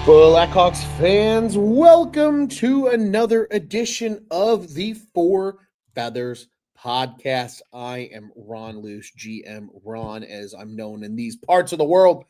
Blackhawks fans, welcome to another edition of the Four Feathers podcast. I am Ron Luce, GM Ron, as I'm known in these parts of the world.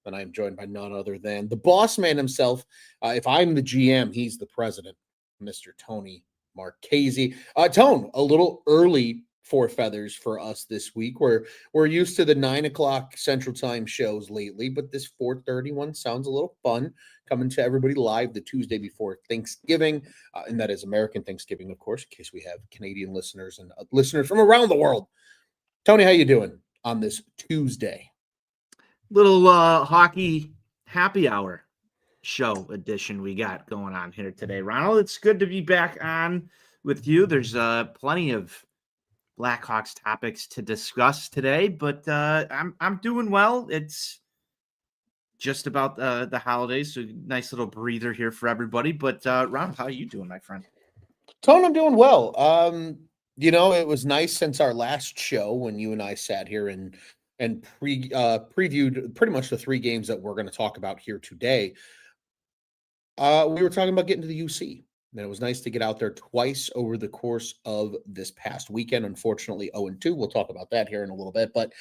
And I'm joined by none other than the boss man himself. If I'm the GM, he's the president, Mr. Tony Marchese. Tone, a little early Four Feathers for us this week. We're used to the 9 o'clock Central Time shows lately, but this 4:30 one sounds a little fun, coming to everybody live the Tuesday before Thanksgiving, and that is American Thanksgiving, of course, in case we have Canadian listeners and listeners from around the world. Tony, how you doing on this Tuesday? Little hockey happy hour show edition we got going on here today. Ronald, it's good to be back on with you. There's plenty of Blackhawks topics to discuss today, but I'm doing well. It's just about the holidays, so nice little breather here for everybody. But Ronald, how are you doing, my friend? Tone, I'm doing well. It was nice since our last show when you and I sat here and previewed pretty much the three games that we're going to talk about here today. We were talking about getting to the UC. And it was nice to get out there twice over the course of this past weekend. Unfortunately, 0-2. We'll talk about that here in a little bit, but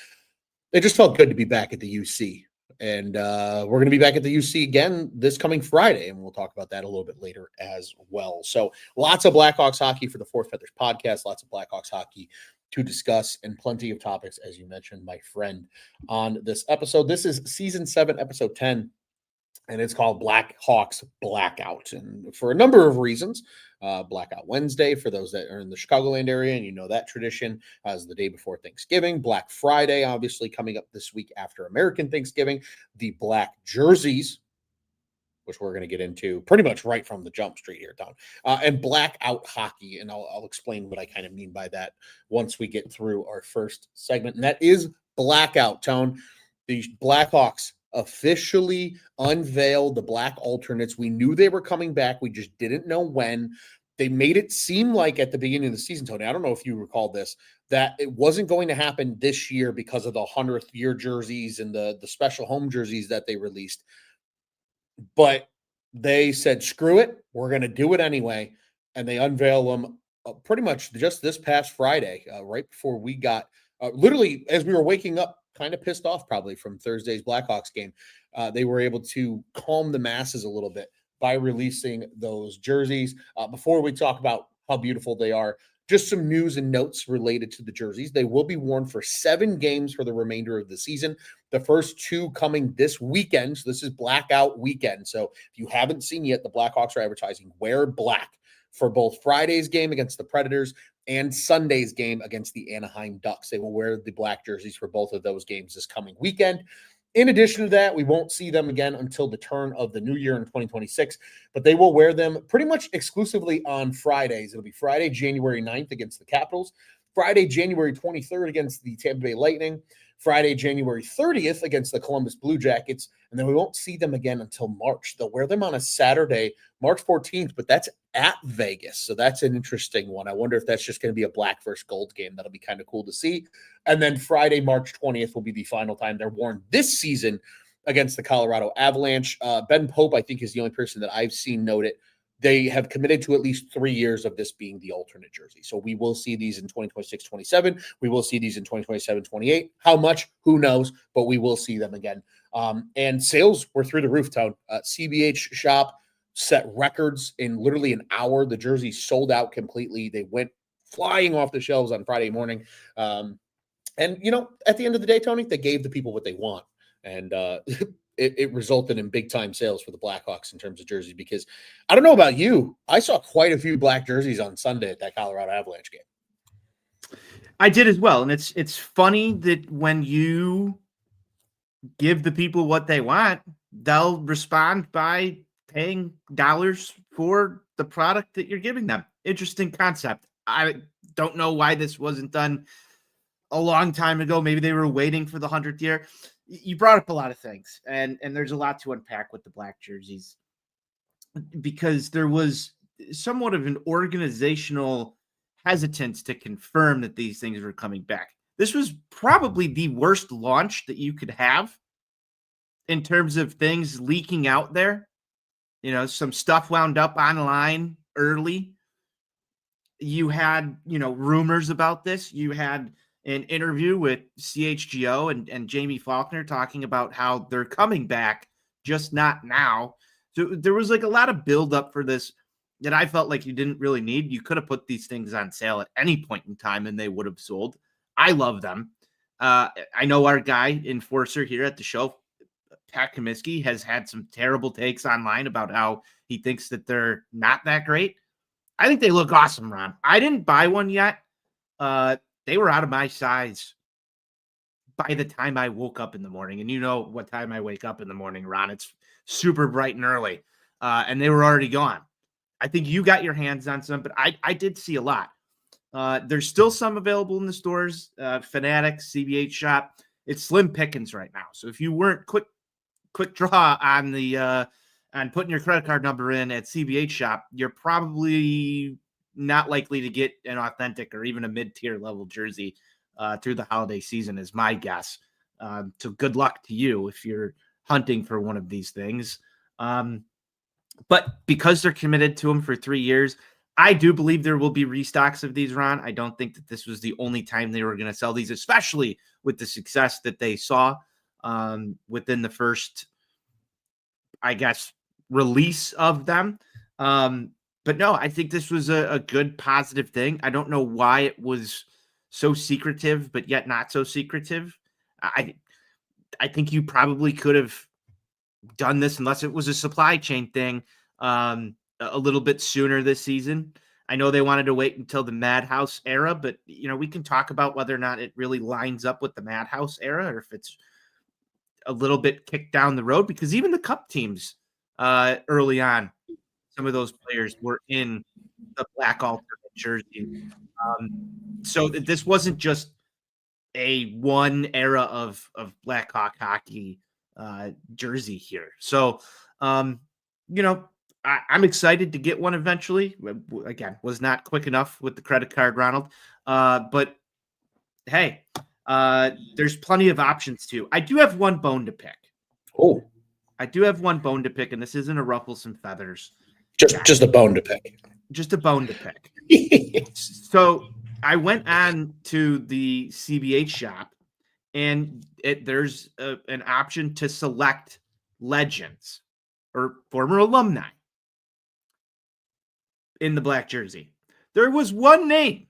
it just felt good to be back at the UC. And we're going to be back at the UC again this coming Friday, and we'll talk about that a little bit later as well. So lots of Blackhawks hockey for the Four Feathers podcast, lots of Blackhawks hockey to discuss, and plenty of topics, as you mentioned, my friend, on this episode. This is Season 7, Episode 10. And it's called Blackhawks Blackout. And for a number of reasons, Blackout Wednesday, for those that are in the Chicagoland area, and you know that tradition, is the day before Thanksgiving. Black Friday, obviously, coming up this week after American Thanksgiving. The black jerseys, which we're going to get into pretty much right from the jump street here, Tom. And Blackout hockey. And I'll explain what I kind of mean by that once we get through our first segment. And that is Blackout, Tone. The Blackhawks officially unveiled the black alternates. We knew they were coming back. We just didn't know when. They made it seem like at the beginning of the season, Tony, I don't know if you recall this, that it wasn't going to happen this year because of the 100th year jerseys and the special home jerseys that they released. But they said, screw it, we're going to do it anyway. And they unveil them pretty much just this past Friday, right before we got, literally as we were waking up, kind of pissed off probably from Thursday's Blackhawks game. They were able to calm the masses a little bit by releasing those jerseys. Before we talk about how beautiful they are, just some news and notes related to the jerseys. They will be worn for 7 games for the remainder of the season. The first 2 coming this weekend. So this is Blackout weekend. So if you haven't seen yet, the Blackhawks are advertising wear black for both Friday's game against the Predators and Sunday's game against the Anaheim Ducks. They will wear the black jerseys for both of those games this coming weekend. In addition to that, we won't see them again until the turn of the new year in 2026, but they will wear them pretty much exclusively on Fridays. It'll be Friday, January 9th against the Capitals, Friday, January 23rd against the Tampa Bay Lightning, Friday, January 30th against the Columbus Blue Jackets, and then we won't see them again until March. They'll wear them on a Saturday, March 14th, but that's at Vegas. So that's an interesting one. I wonder if that's just going to be a black versus gold game. That'll be kind of cool to see. And then Friday, March 20th will be the final time they're worn this season against the Colorado Avalanche. Ben Pope, I think, is the only person that I've seen note it. They have committed to at least 3 years of this being the alternate jersey. So we will see these in 2026-27. We will see these in 2027-28. How much? Who knows? But we will see them again. And sales were through the roof, Town. CBH shop set records in literally an hour. The jerseys sold out completely. They went flying off the shelves on Friday morning. And, at the end of the day, Tony, they gave the people what they want. And it resulted in big-time sales for the Blackhawks in terms of jerseys because I don't know about you. I saw quite a few black jerseys on Sunday at that Colorado Avalanche game. I did as well. And it's funny that when you give the people what they want, they'll respond by paying dollars for the product that you're giving them. Interesting concept. I don't know why this wasn't done a long time ago. Maybe they were waiting for the 100th year. You brought up a lot of things, and there's a lot to unpack with the black jerseys because there was somewhat of an organizational hesitance to confirm that these things were coming back. This was probably the worst launch that you could have in terms of things leaking out there some stuff wound up online early. You had, rumors about this. You had an interview with CHGO and Jamie Faulkner talking about how they're coming back, just not now. So there was like a lot of buildup for this that I felt like you didn't really need. You could have put these things on sale at any point in time and they would have sold. I love them. I know our guy, Enforcer here at the show, Pat Comiskey, has had some terrible takes online about how he thinks that they're not that great. I think they look awesome, Ron. I didn't buy one yet. They were out of my size by the time I woke up in the morning. And you know what time I wake up in the morning, Ron. It's super bright and early. And they were already gone. I think you got your hands on some, but I did see a lot. There's still some available in the stores. Fanatics, CBH shop. It's slim pickings right now. So if you weren't quick draw on the on putting your credit card number in at CBH shop, you're probably not likely to get an authentic or even a mid-tier level jersey through the holiday season is my guess. So good luck to you if you're hunting for one of these things. But because they're committed to them for 3 years, I do believe there will be restocks of these, Ron. I don't think that this was the only time they were going to sell these, especially with the success that they saw within the first, I guess, release of them. But no, I think this was a good, positive thing. I don't know why it was so secretive, but yet not so secretive. I think you probably could have done this, unless it was a supply chain thing, a little bit sooner this season. I know they wanted to wait until the Madhouse era, but we can talk about whether or not it really lines up with the Madhouse era or if it's a little bit kicked down the road, because even the Cup teams early on, some of those players were in the black alternate jersey. So this wasn't just a one era of Blackhawk hockey jersey here. So, I'm excited to get one eventually. Again, was not quick enough with the credit card, Ronald. But hey, there's plenty of options too. I do have one bone to pick. Oh, I do have one bone to pick, and this isn't a ruffle some feathers. Just a bone to pick. Just a bone to pick. So I went on to the CBH shop, and there's an option to select legends or former alumni in the black jersey. There was one name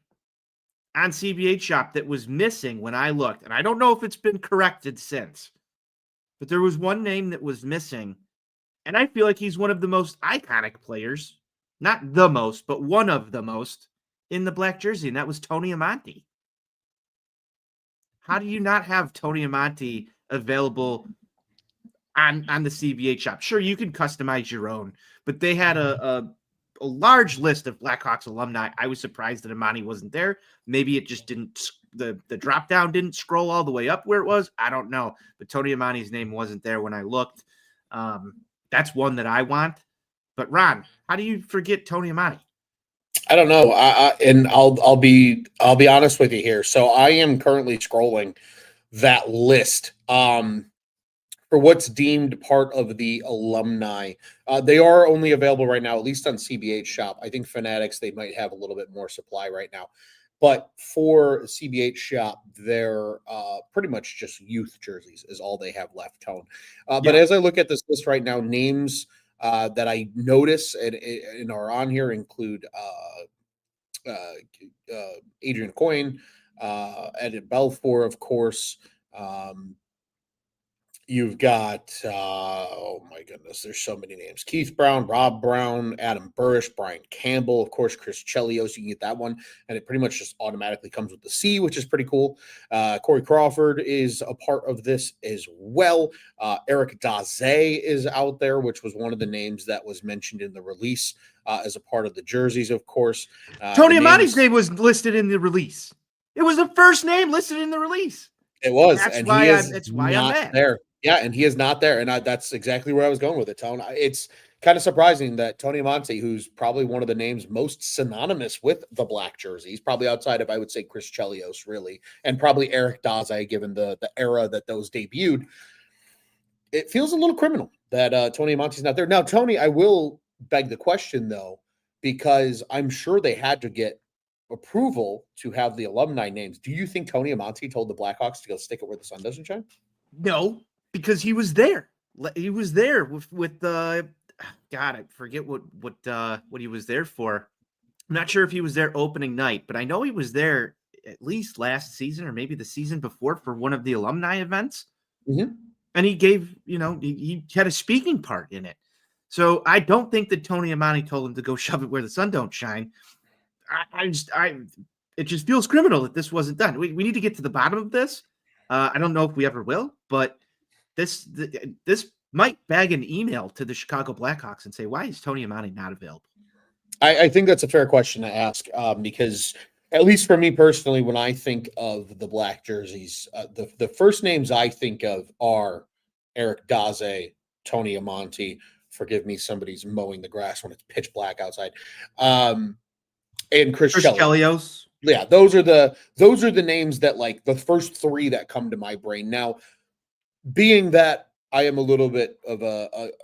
on CBH shop that was missing when I looked, and I don't know if it's been corrected since, but there was one name that was missing, and I feel like he's one of the most iconic players, not the most, but one of the most in the black jersey, and that was Tony Amonte. How do you not have Tony Amonte available on the CBH shop? Sure, you can customize your own, but they had a large list of Blackhawks alumni. I was surprised that Amonte wasn't there. Maybe it just didn't, the drop down didn't scroll all the way up where it was. I don't know, but Tony Amonte's name wasn't there when I looked. That's one that I want. But Ron, how do you forget Tony Amonte? I don't know. And I'll be honest with you here. So I am currently scrolling that list for what's deemed part of the alumni. They are only available right now, at least on CBH shop. I think Fanatics, they might have a little bit more supply right now. But for CBH shop, they're pretty much just youth jerseys is all they have left, Tone. But as I look at this list right now, names that I notice and are on here include Adrian Coyne, Edit Belfour, of course. You've got, oh my goodness, there's so many names. Keith Brown, Rob Brown, Adam Burrish, Brian Campbell, of course, Chris Chelios. You can get that one. And it pretty much just automatically comes with the C, which is pretty cool. Corey Crawford is a part of this as well. Eric Daze is out there, which was one of the names that was mentioned in the release as a part of the jerseys, of course. Tony Amonte's name was listed in the release. It was the first name listed in the release. It was. That's and why he is that's why not I'm mad. there. Yeah, and he is not there. And that's exactly where I was going with it, Tone. It's kind of surprising that Tony Amonte, who's probably one of the names most synonymous with the black jerseys, probably outside of, I would say, Chris Chelios, really, and probably Eric Daze, given the era that those debuted, it feels a little criminal that Tony Amonte's not there. Now, Tony, I will beg the question, though, because I'm sure they had to get approval to have the alumni names. Do you think Tony Amonte told the Blackhawks to go stick it where the sun doesn't shine? No, because he was there. He was there with God, I forget what he was there for. I'm not sure if he was there opening night, but I know he was there at least last season or maybe the season before for one of the alumni events. Mm-hmm. And he gave, he had a speaking part in it. So I don't think that Tony Amonte told him to go shove it where the sun don't shine. It just feels criminal that this wasn't done. We need to get to the bottom of this. I don't know if we ever will, but this might bag an email to the Chicago Blackhawks and say, why is Tony Amonte not available? I think that's a fair question to ask because, at least for me personally, when I think of the black jerseys, the first names I think of are Eric Daze, Tony Amonte. Forgive me, somebody's mowing the grass when it's pitch black outside. And Chris Chelios. Yeah, those are the names that, like, the first three that come to my brain. Now, being that I am a little bit of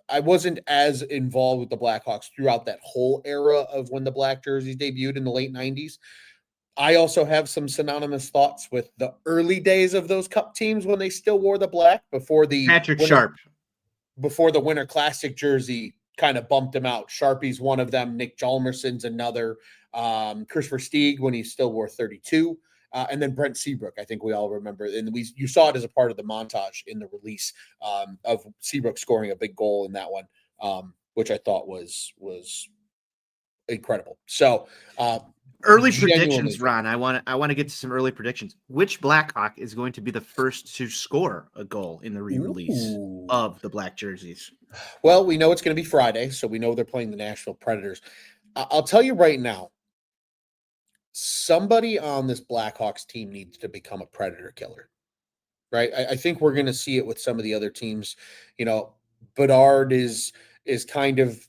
I wasn't as involved with the Blackhawks throughout that whole era of when the black jerseys debuted in the late 90s. I also have some synonymous thoughts with the early days of those cup teams when they still wore the black before the Patrick Sharp. Before the Winter Classic jersey kind of bumped him out. Sharpie's one of them. Nick Hjalmarsson's another. Chris Versteeg when he still wore 32. And then Brent Seabrook, I think we all remember. And you saw it as a part of the montage in the release of Seabrook scoring a big goal in that one, which I thought was incredible. So early predictions, Ron. I want to get to some early predictions. Which Blackhawk is going to be the first to score a goal in the re-release of the black jerseys? Well, we know it's going to be Friday, so we know they're playing the Nashville Predators. I'll tell you right now, somebody on this Blackhawks team needs to become a Predator killer, right? I think we're going to see it with some of the other teams. Bedard is kind of,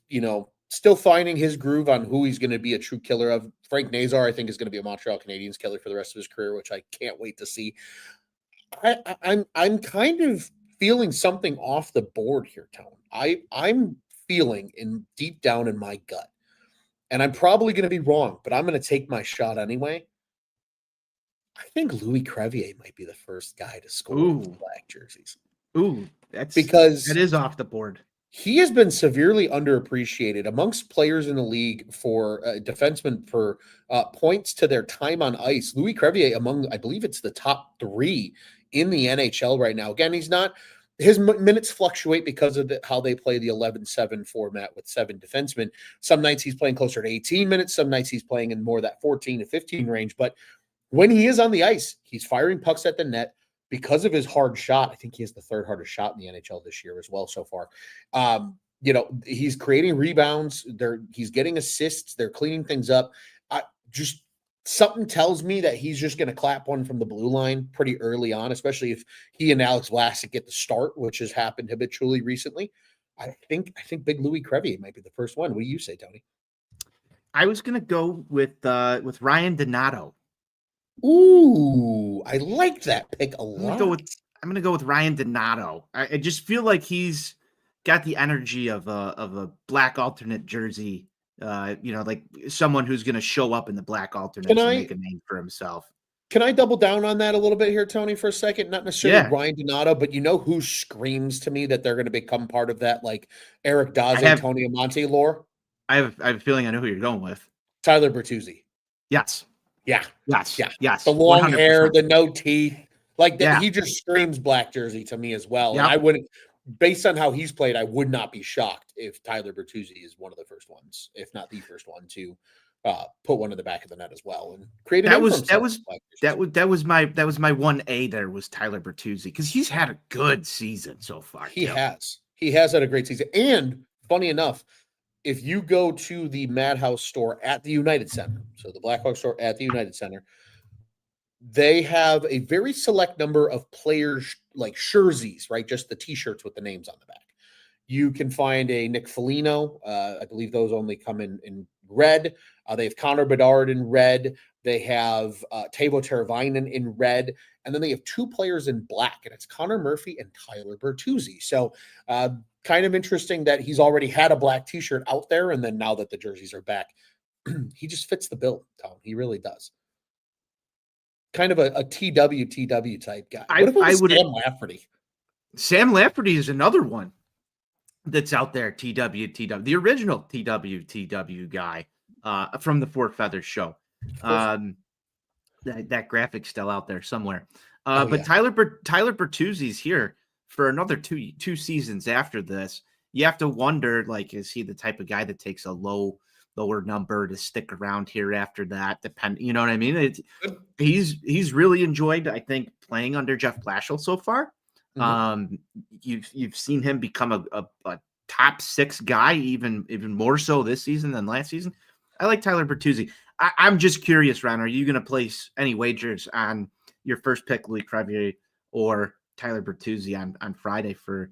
still finding his groove on who he's going to be a true killer of. Frank Nazar, I think, is going to be a Montreal Canadiens killer for the rest of his career, which I can't wait to see. I'm kind of feeling something off the board here, Tone. I'm feeling deep down in my gut, and I'm probably going to be wrong, but I'm going to take my shot anyway. I think Louis Crevier might be the first guy to score with black jerseys. That is off the board. He has been severely underappreciated amongst players in the league for defensemen for points to their time on ice. Louis Crevier among, I believe it's the top 3 in the NHL right now. Again, he's not. His minutes fluctuate because of how they play the 11-7 format with 7 defensemen. Some nights he's playing closer to 18 minutes. Some nights he's playing in more that 14 to 15 range. But when he is on the ice, he's firing pucks at the net because of his hard shot. I think he has the 3rd hardest shot in the NHL this year as well so far. He's creating rebounds. He's getting assists. They're cleaning things up. Something tells me that he's just going to clap one from the blue line pretty early on, especially if he and Alex Vlasic get the start, which has happened habitually recently. I think Big Louis Crevier might be the first one. What do you say, Tony? I was going to go with Ryan Donato. Ooh, I like that pick a lot. I'm going to go with Ryan Donato. I just feel like he's got the energy of a black alternate jersey. Like someone who's going to show up in the black alternate and make a name for himself. Can I double down on that a little bit here, Tony, for a second? Not necessarily Ryan Donato, but who screams to me that they're going to become part of that, like Eric Daze, Tony Amonte lore? I have a feeling I know who you're going with. Tyler Bertuzzi. Yes. Yeah. Yes. The long 100%. Hair, the no teeth. Like that, he just screams black jersey to me as well. Yep. And I wouldn't, based on how he's played, I would not be shocked if Tyler Bertuzzi is one of the first ones, if not the first one, to put one in the back of the net as well and create that was my 1A. There was Tyler Bertuzzi because he's had a good season so far. He has had a great season. And funny enough, if you go to the Madhouse store at the United Center, so the Blackhawks store at the United Center, they have a very select number of players like jerseys, right? Just the T-shirts with the names on the back. You can find a Nick Foligno. I believe those only come in red. They have Connor Bedard in red. They have Teuvo Teravainen in red. And then they have two players in black, and it's Connor Murphy and Tyler Bertuzzi. So kind of interesting that he's already had a black t-shirt out there, and then now that the jerseys are back, he just fits the bill, Tom. He really does. Kind of a TW type guy. What if it was Sam Lafferty? Sam Lafferty is another one that's out there, TW, the original TW guy from the Four Feathers show. That graphic's still out there somewhere. But yeah. Tyler Bertuzzi's here for another two seasons after this. You have to wonder, like, is he the type of guy that takes a lower number to stick around here after that? You know what I mean? He's really enjoyed, I think, playing under Jeff Blashill so far. Mm-hmm. You've seen him become a top 6 guy, even more so this season than last season. I like Tyler Bertuzzi. I'm just curious, Ron, are you going to place any wagers on your first pick, Louis Crevier, or Tyler Bertuzzi on Friday for,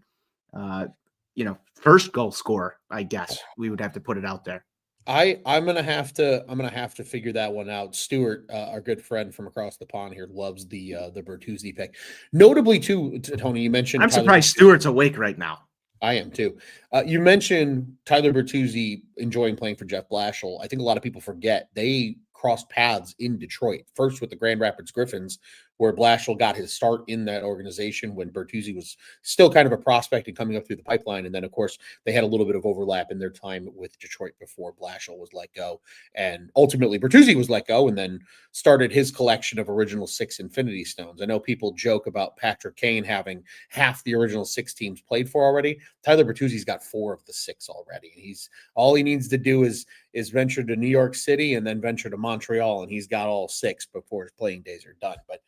first goal scorer? I guess we would have to put it out there. I'm gonna have to figure that one out. Stuart, our good friend from across the pond here, loves the Bertuzzi pick. Notably, too, Tony, you mentioned. I'm surprised Stuart's awake right now. I am too. You mentioned Tyler Bertuzzi enjoying playing for Jeff Blashill. I think a lot of people forget they crossed paths in Detroit, first with the Grand Rapids Griffins, where Blashill got his start in that organization when Bertuzzi was still kind of a prospect and coming up through the pipeline. And then, of course, they had a little bit of overlap in their time with Detroit before Blashill was let go. And ultimately, Bertuzzi was let go and then started his collection of original 6 Infinity Stones. I know people joke about Patrick Kane having half the original 6 teams played for already. Tyler Bertuzzi's got 4 of the 6 already. And all he needs to do is venture to New York City and then venture to Montreal, and he's got all 6 before his playing days are done. But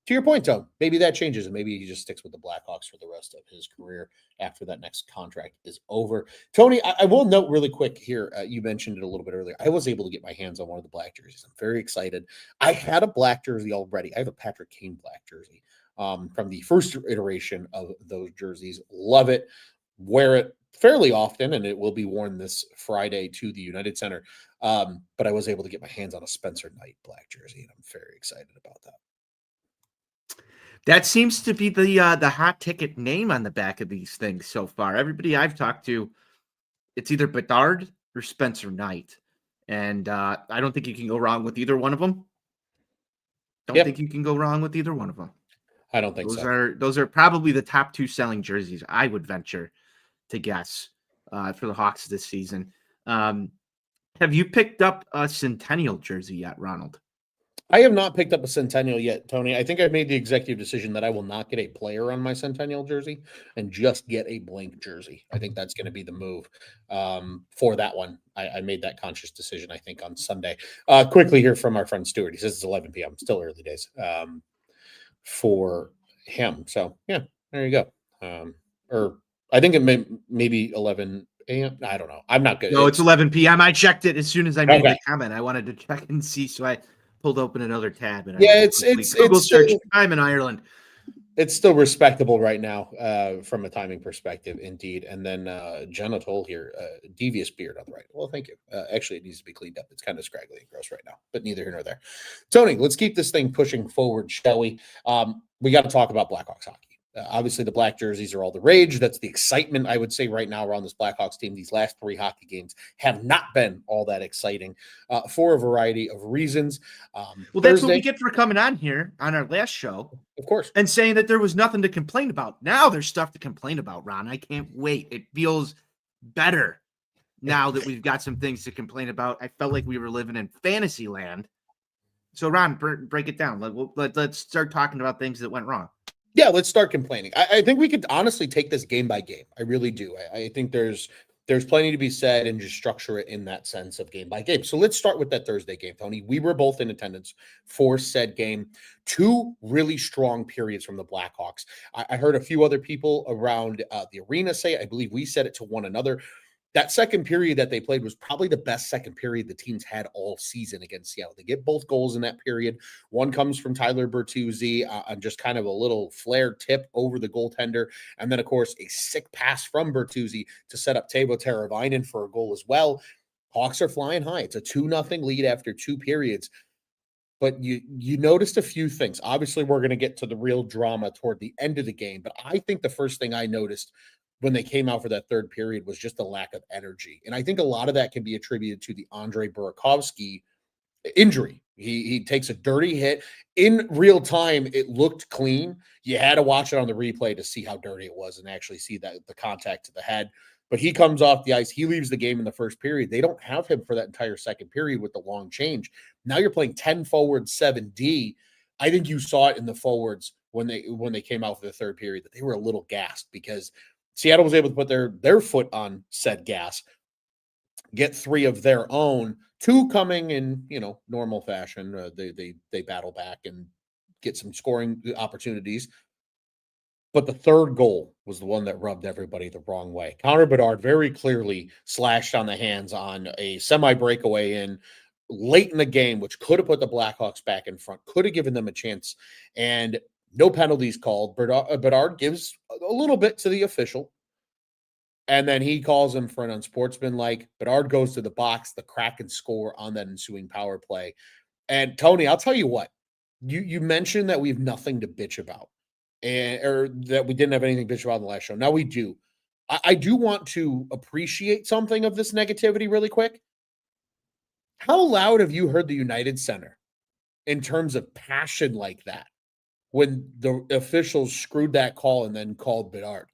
to your point, Tom, maybe that changes, and maybe he just sticks with the Blackhawks for the rest of his career after that next contract is over. Tony, I will note really quick here, you mentioned it a little bit earlier. I was able to get my hands on one of the black jerseys. I'm very excited. I had a black jersey already. I have a Patrick Kane black jersey from the first iteration of those jerseys. Love it. Wear it fairly often, and it will be worn this Friday to the United Center. But I was able to get my hands on a Spencer Knight black jersey, and I'm very excited about that. That seems to be the hot ticket name on the back of these things so far. Everybody I've talked to, it's either Bedard or Spencer Knight. And I don't think you can go wrong with either one of them. Don't think you can go wrong with either one of them. I don't think Those are probably the top 2 selling jerseys, I would venture to guess, for the Hawks this season. Have you picked up a Centennial jersey yet, Ronald? I have not picked up a Centennial yet, Tony. I think I've made the executive decision that I will not get a player on my Centennial jersey and just get a blank jersey. I think that's going to be the move for that one. I made that conscious decision, I think, on Sunday. Quickly here from our friend Stuart. He says it's 11 p.m. Still early days for him. So, yeah, there you go. Or I think it may be 11 a.m. I don't know. I'm not good. No, it's 11 p.m. I checked it as soon as I made the comment. I wanted to check and see, so I pulled open another tab. And it's Google search time in Ireland. It's still respectable right now from a timing perspective, indeed. And then Jenna Toll here, devious beard on the right. Well, thank you. Actually, it needs to be cleaned up. It's kind of scraggly and gross right now, but neither here nor there. Tony, let's keep this thing pushing forward, shall we? We got to talk about Blackhawks hockey. Obviously, the black jerseys are all the rage. That's the excitement, I would say, right now around this Blackhawks team. These last 3 hockey games have not been all that exciting for a variety of reasons. Well, that's what we get for coming on here on our last show. Of course. And saying that there was nothing to complain about. Now there's stuff to complain about, Ron. I can't wait. It feels better now that we've got some things to complain about. I felt like we were living in fantasy land. So, Ron, break it down. Let's start talking about things that went wrong. Yeah, let's start complaining. I think we could honestly take this game by game. I really do. I think there's plenty to be said and just structure it in that sense of game by game. So let's start with that Thursday game, Tony. We were both in attendance for said game. 2 really strong periods from the Blackhawks. I heard a few other people around the arena say, I believe we said it to one another, that second period that they played was probably the best second period the teams had all season against Seattle. They get both goals in that period. One comes from Tyler Bertuzzi on just kind of a little flare tip over the goaltender. And then, of course, a sick pass from Bertuzzi to set up Teuvo Teravainen for a goal as well. Hawks are flying high. It's a 2-0 lead after 2 periods. But you noticed a few things. Obviously, we're going to get to the real drama toward the end of the game. But I think the first thing I noticed when they came out for that third period was just a lack of energy. And I think a lot of that can be attributed to the Andre Burakovsky injury. He takes a dirty hit in real time. It looked clean. You had to watch it on the replay to see how dirty it was and actually see that the contact to the head. But he comes off the ice. He leaves the game in the first period. They don't have him for that entire second period with the long change. Now you're playing 10 forward, 7D. I think you saw it in the forwards when they came out for the third period that they were a little gassed because Seattle was able to put their foot on said gas, get 3 of their own, 2 coming in, normal fashion. They battle back and get some scoring opportunities. But the third goal was the one that rubbed everybody the wrong way. Connor Bedard very clearly slashed on the hands on a semi-breakaway in late in the game, which could have put the Blackhawks back in front, could have given them a chance, and no penalties called. Bedard gives a little bit to the official, and then he calls him for an unsportsmanlike. Bedard goes to the box, the Kraken score on that ensuing power play. And Tony, I'll tell you what, you mentioned that we have nothing to bitch about. Or that we didn't have anything to bitch about in the last show. Now we do. I do want to appreciate something of this negativity really quick. How loud have you heard the United Center in terms of passion like that when the officials screwed that call and then called Bedard?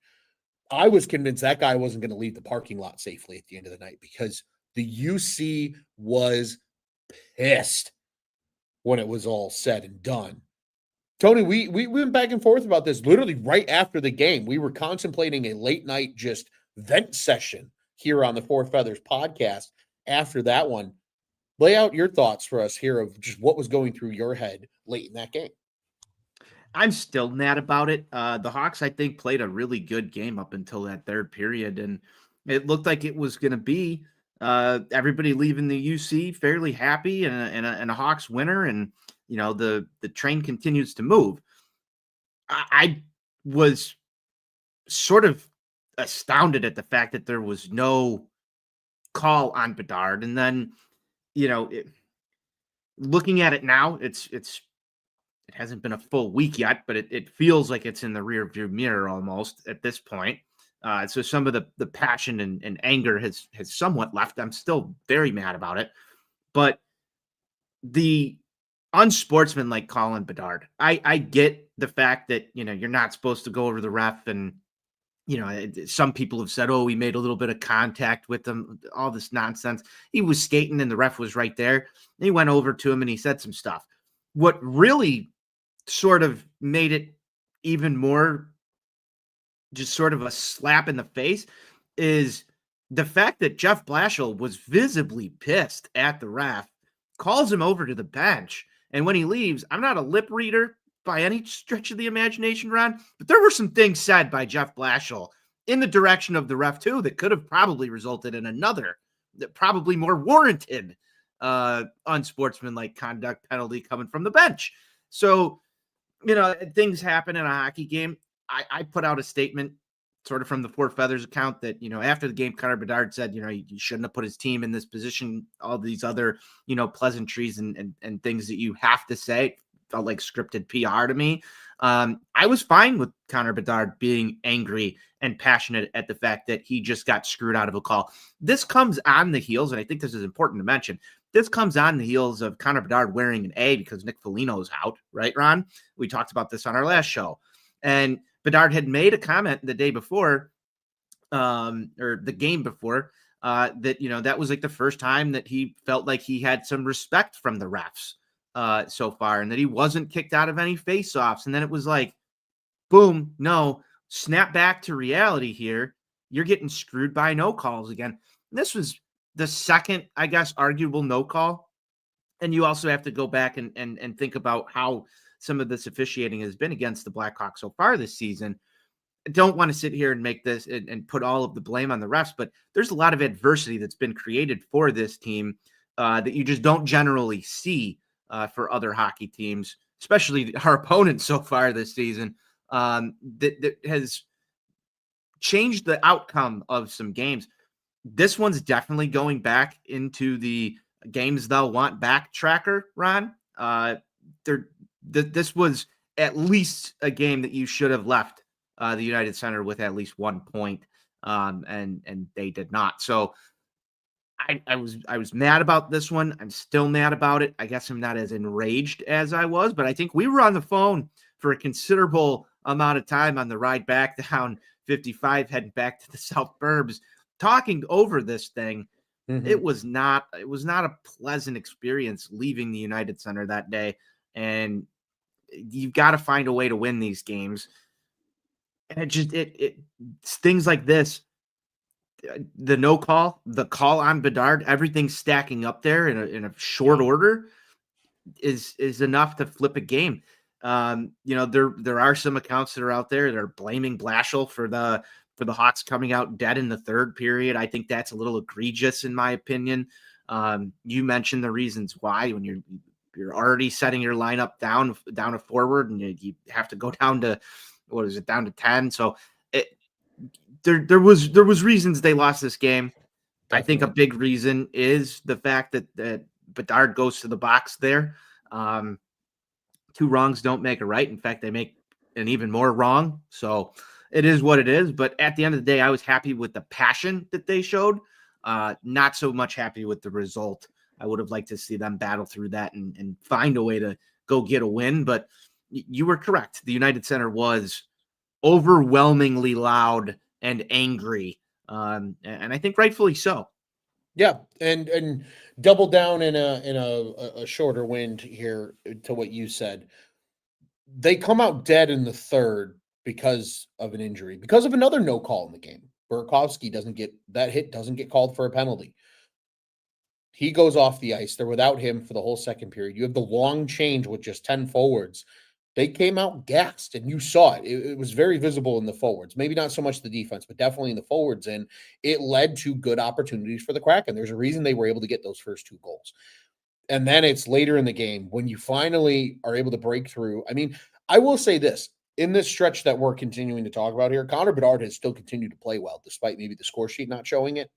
I was convinced that guy wasn't going to leave the parking lot safely at the end of the night because the UC was pissed when it was all said and done. Tony, we went back and forth about this literally right after the game. We were contemplating a late night just vent session here on the Four Feathers podcast after that one. Lay out your thoughts for us here of just what was going through your head late in that game. I'm still mad about it. The Hawks, I think, played a really good game up until that third period, and it looked like it was going to be everybody leaving the UC fairly happy and a Hawks winner, and the train continues to move. I was sort of astounded at the fact that there was no call on Bedard, and then looking at it now, it hasn't been a full week yet, but it feels like it's in the rearview mirror almost at this point. So some of the passion and anger has somewhat left. I'm still very mad about it, but the unsportsmanlike Colin Bedard. I get the fact that you're not supposed to go over the ref, and some people have said, oh, he made a little bit of contact with him, all this nonsense. He was skating and the ref was right there. And he went over to him and he said some stuff. What really sort of made it even more just sort of a slap in the face is the fact that Jeff Blashill was visibly pissed at the ref, calls him over to the bench. And when he leaves, I'm not a lip reader by any stretch of the imagination, Ron, but there were some things said by Jeff Blashill in the direction of the ref too that could have probably resulted in another, that probably more warranted unsportsmanlike conduct penalty coming from the bench. So, things happen in a hockey game. I put out a statement sort of from the Four Feathers account that, after the game, Connor Bedard said, he shouldn't have put his team in this position, all these other, pleasantries and things that you have to say. Felt like scripted PR to me. I was fine with Connor Bedard being angry and passionate at the fact that he just got screwed out of a call. This comes on the heels, and I think this is important to mention, this comes on the heels of Connor Bedard wearing an A because Nick Foligno's out, right, Ron? We talked about this on our last show. And Bedard had made a comment the day before, or the game before, that, that was like the first time that he felt like he had some respect from the refs so far, and that he wasn't kicked out of any faceoffs. And then it was like, boom, no, snap back to reality here. You're getting screwed by no calls again. And this was the second, I guess, arguable no call. And you also have to go back and think about how some of this officiating has been against the Blackhawks so far this season. I don't want to sit here and make this and put all of the blame on the refs, but there's a lot of adversity that's been created for this team that you just don't generally see for other hockey teams, especially our opponents so far this season, that has changed the outcome of some games. this one's definitely going back into the games they'll want back tracker, Ron. This was at least a game that you should have left the United Center with at least 1 point, and they did not. So I was mad about this one. I'm still mad about it. I guess I'm not as enraged as I was, but I think we were on the phone for a considerable amount of time on the ride back down 55, heading back to the South Burbs, talking over this thing. It was not a pleasant experience leaving the United Center that day, and you've got to find a way to win these games. And it's things like this, the no call, the call on Bedard, everything's stacking up there in a short order is enough to flip a game. There are some accounts that are out there that are blaming Blashill for the Hawks coming out dead in the third period. I think that's a little egregious in my opinion. You mentioned the reasons why when you're already setting your lineup down a forward and you have to go down to down to 10. So there was reasons they lost this game. Definitely. I think a big reason is the fact that Bedard goes to the box there. Two wrongs don't make a right. In fact, they make an even more wrong. So it is what it is. But at the end of the day, I was happy with the passion that they showed. Not so much happy with the result. I would have liked to see them battle through that and find a way to go get a win. But you were correct. The United Center was overwhelmingly loud and angry. And I think rightfully so. Yeah, and double down in a shorter wind here to what you said. They come out dead in the third because of an injury, because of another no call in the game. Burakovsky doesn't get called for a penalty. He goes off the ice. They're without him for the whole second period. You have the long change with just 10 forwards. They came out gassed, and you saw it. It was very visible in the forwards. Maybe not so much the defense, but definitely in the forwards. And it led to good opportunities for the Kraken. There's a reason they were able to get those first 2 goals. And then it's later in the game when you finally are able to break through. I mean, I will say this. In this stretch that we're continuing to talk about here, Connor Bedard has still continued to play well, despite maybe the score sheet not showing it.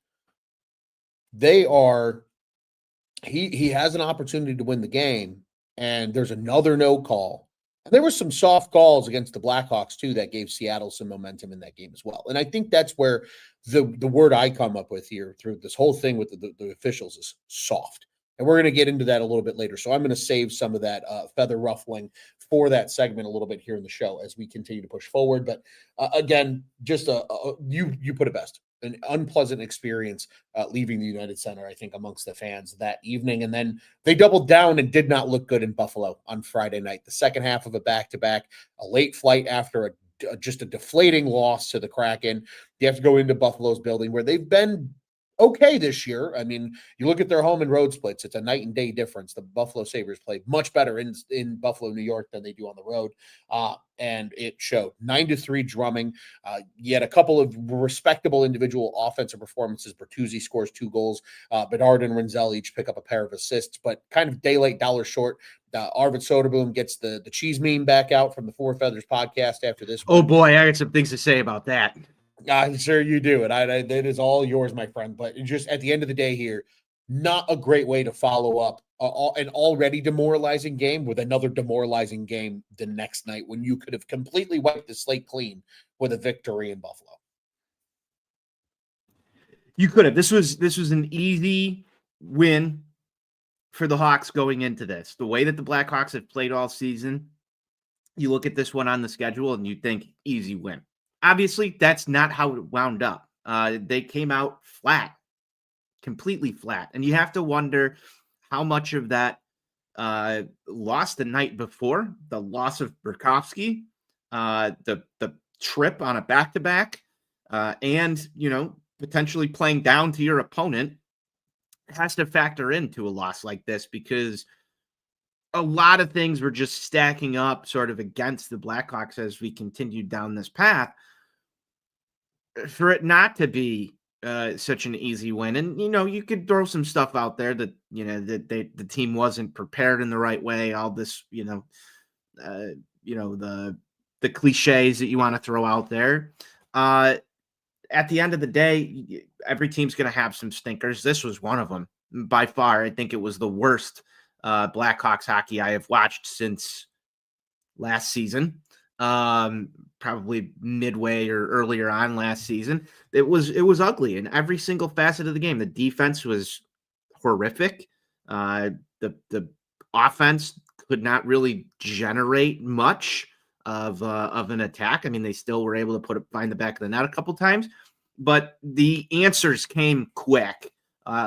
He has an opportunity to win the game, and there's another no call. And there were some soft calls against the Blackhawks, too, that gave Seattle some momentum in that game as well. And I think that's where the word I come up with here through this whole thing with the officials is soft. And we're going to get into that a little bit later. So I'm going to save some of that feather ruffling for that segment a little bit here in the show as we continue to push forward. But again, just you put it best. An unpleasant experience leaving the United Center, I think, amongst the fans that evening. And then they doubled down and did not look good in Buffalo on Friday night. The second half of a back-to-back, a late flight after just a deflating loss to the Kraken. You have to go into Buffalo's building where they've been okay this year. I mean, you look at their home and road splits, it's a night and day difference. The Buffalo Sabres play much better in Buffalo, New York than they do on the road. And it showed 9-3 drumming. You had a couple of respectable individual offensive performances. Bertuzzi scores 2 goals. Bedard and Renzel each pick up a pair of assists, but kind of day late, dollar short. Arvid Soderboom gets the cheese meme back out from the Four Feathers podcast after this one. Oh boy, I got some things to say about that. I'm sure you do. And that is all yours, my friend. But just at the end of the day here, not a great way to follow up an already demoralizing game with another demoralizing game the next night when you could have completely wiped the slate clean with a victory in Buffalo. You could have. This was an easy win for the Hawks going into this. The way that the Blackhawks have played all season, you look at this one on the schedule and you think easy win. Obviously, that's not how it wound up. They came out flat, completely flat. And you have to wonder how much of that loss the night before, the loss of Burakovsky, the trip on a back-to-back, and, potentially playing down to your opponent has to factor into a loss like this because a lot of things were just stacking up sort of against the Blackhawks as we continued down this path. For it not to be such an easy win, and you could throw some stuff out there that the team wasn't prepared in the right way. All this, the cliches that you want to throw out there. at the end of the day, every team's going to have some stinkers. This was one of them by far. I think it was the worst Blackhawks hockey I have watched since last season, probably midway or earlier on last season. It was ugly in every single facet of the game. The defense was horrific. The offense could not really generate much of an attack. I mean, they still were able to find the back of the net a couple times, but the answers came quick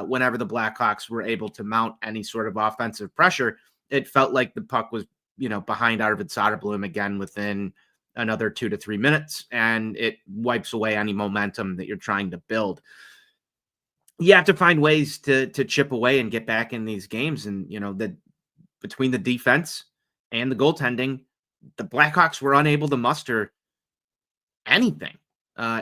whenever the Blackhawks were able to mount any sort of offensive pressure. It felt like the puck was, behind Arvid Soderblom again within another 2 to 3 minutes, and it wipes away any momentum that you're trying to build. You have to find ways to chip away and get back in these games. And, between the defense and the goaltending, the Blackhawks were unable to muster anything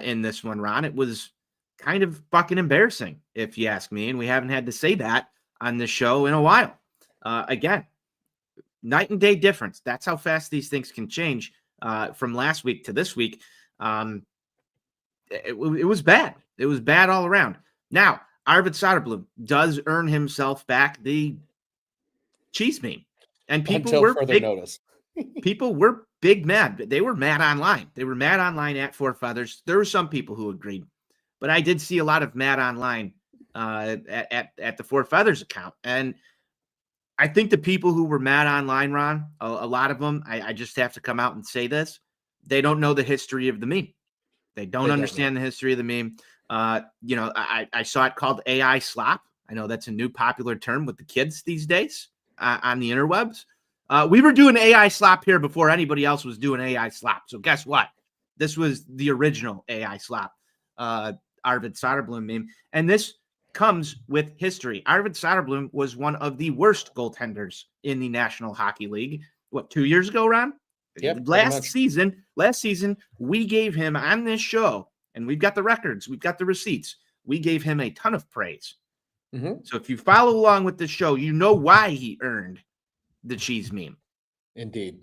in this one, Ron. It was kind of fucking embarrassing, if you ask me. And we haven't had to say that on this show in a while. Again, night and day difference. That's how fast these things can change from last week to this week. It was bad. It was bad all around. Now, Arvid Soderblom does earn himself back the cheese meme. And people were notice. People were big mad. They were mad online. They were mad online at Four Feathers. There were some people who agreed, but I did see a lot of mad online at the Four Feathers account. And I think the people who were mad online, Ron, a lot of them, I just have to come out and say this. They don't know the history of the meme. They don't understand the history of the meme. I saw it called AI slop. I know that's a new popular term with the kids these days on the interwebs. We were doing AI slop here before anybody else was doing AI slop. So guess what? This was the original AI slop, Arvid Soderblom meme. And this comes with history. Arvid Soderblom was one of the worst goaltenders in the National Hockey League. 2 years ago, Ron? Yep. Last season, we gave him on this show, and we've got the records, we've got the receipts. We gave him a ton of praise. Mm-hmm. So if you follow along with the show, you know why he earned the cheese meme. Indeed.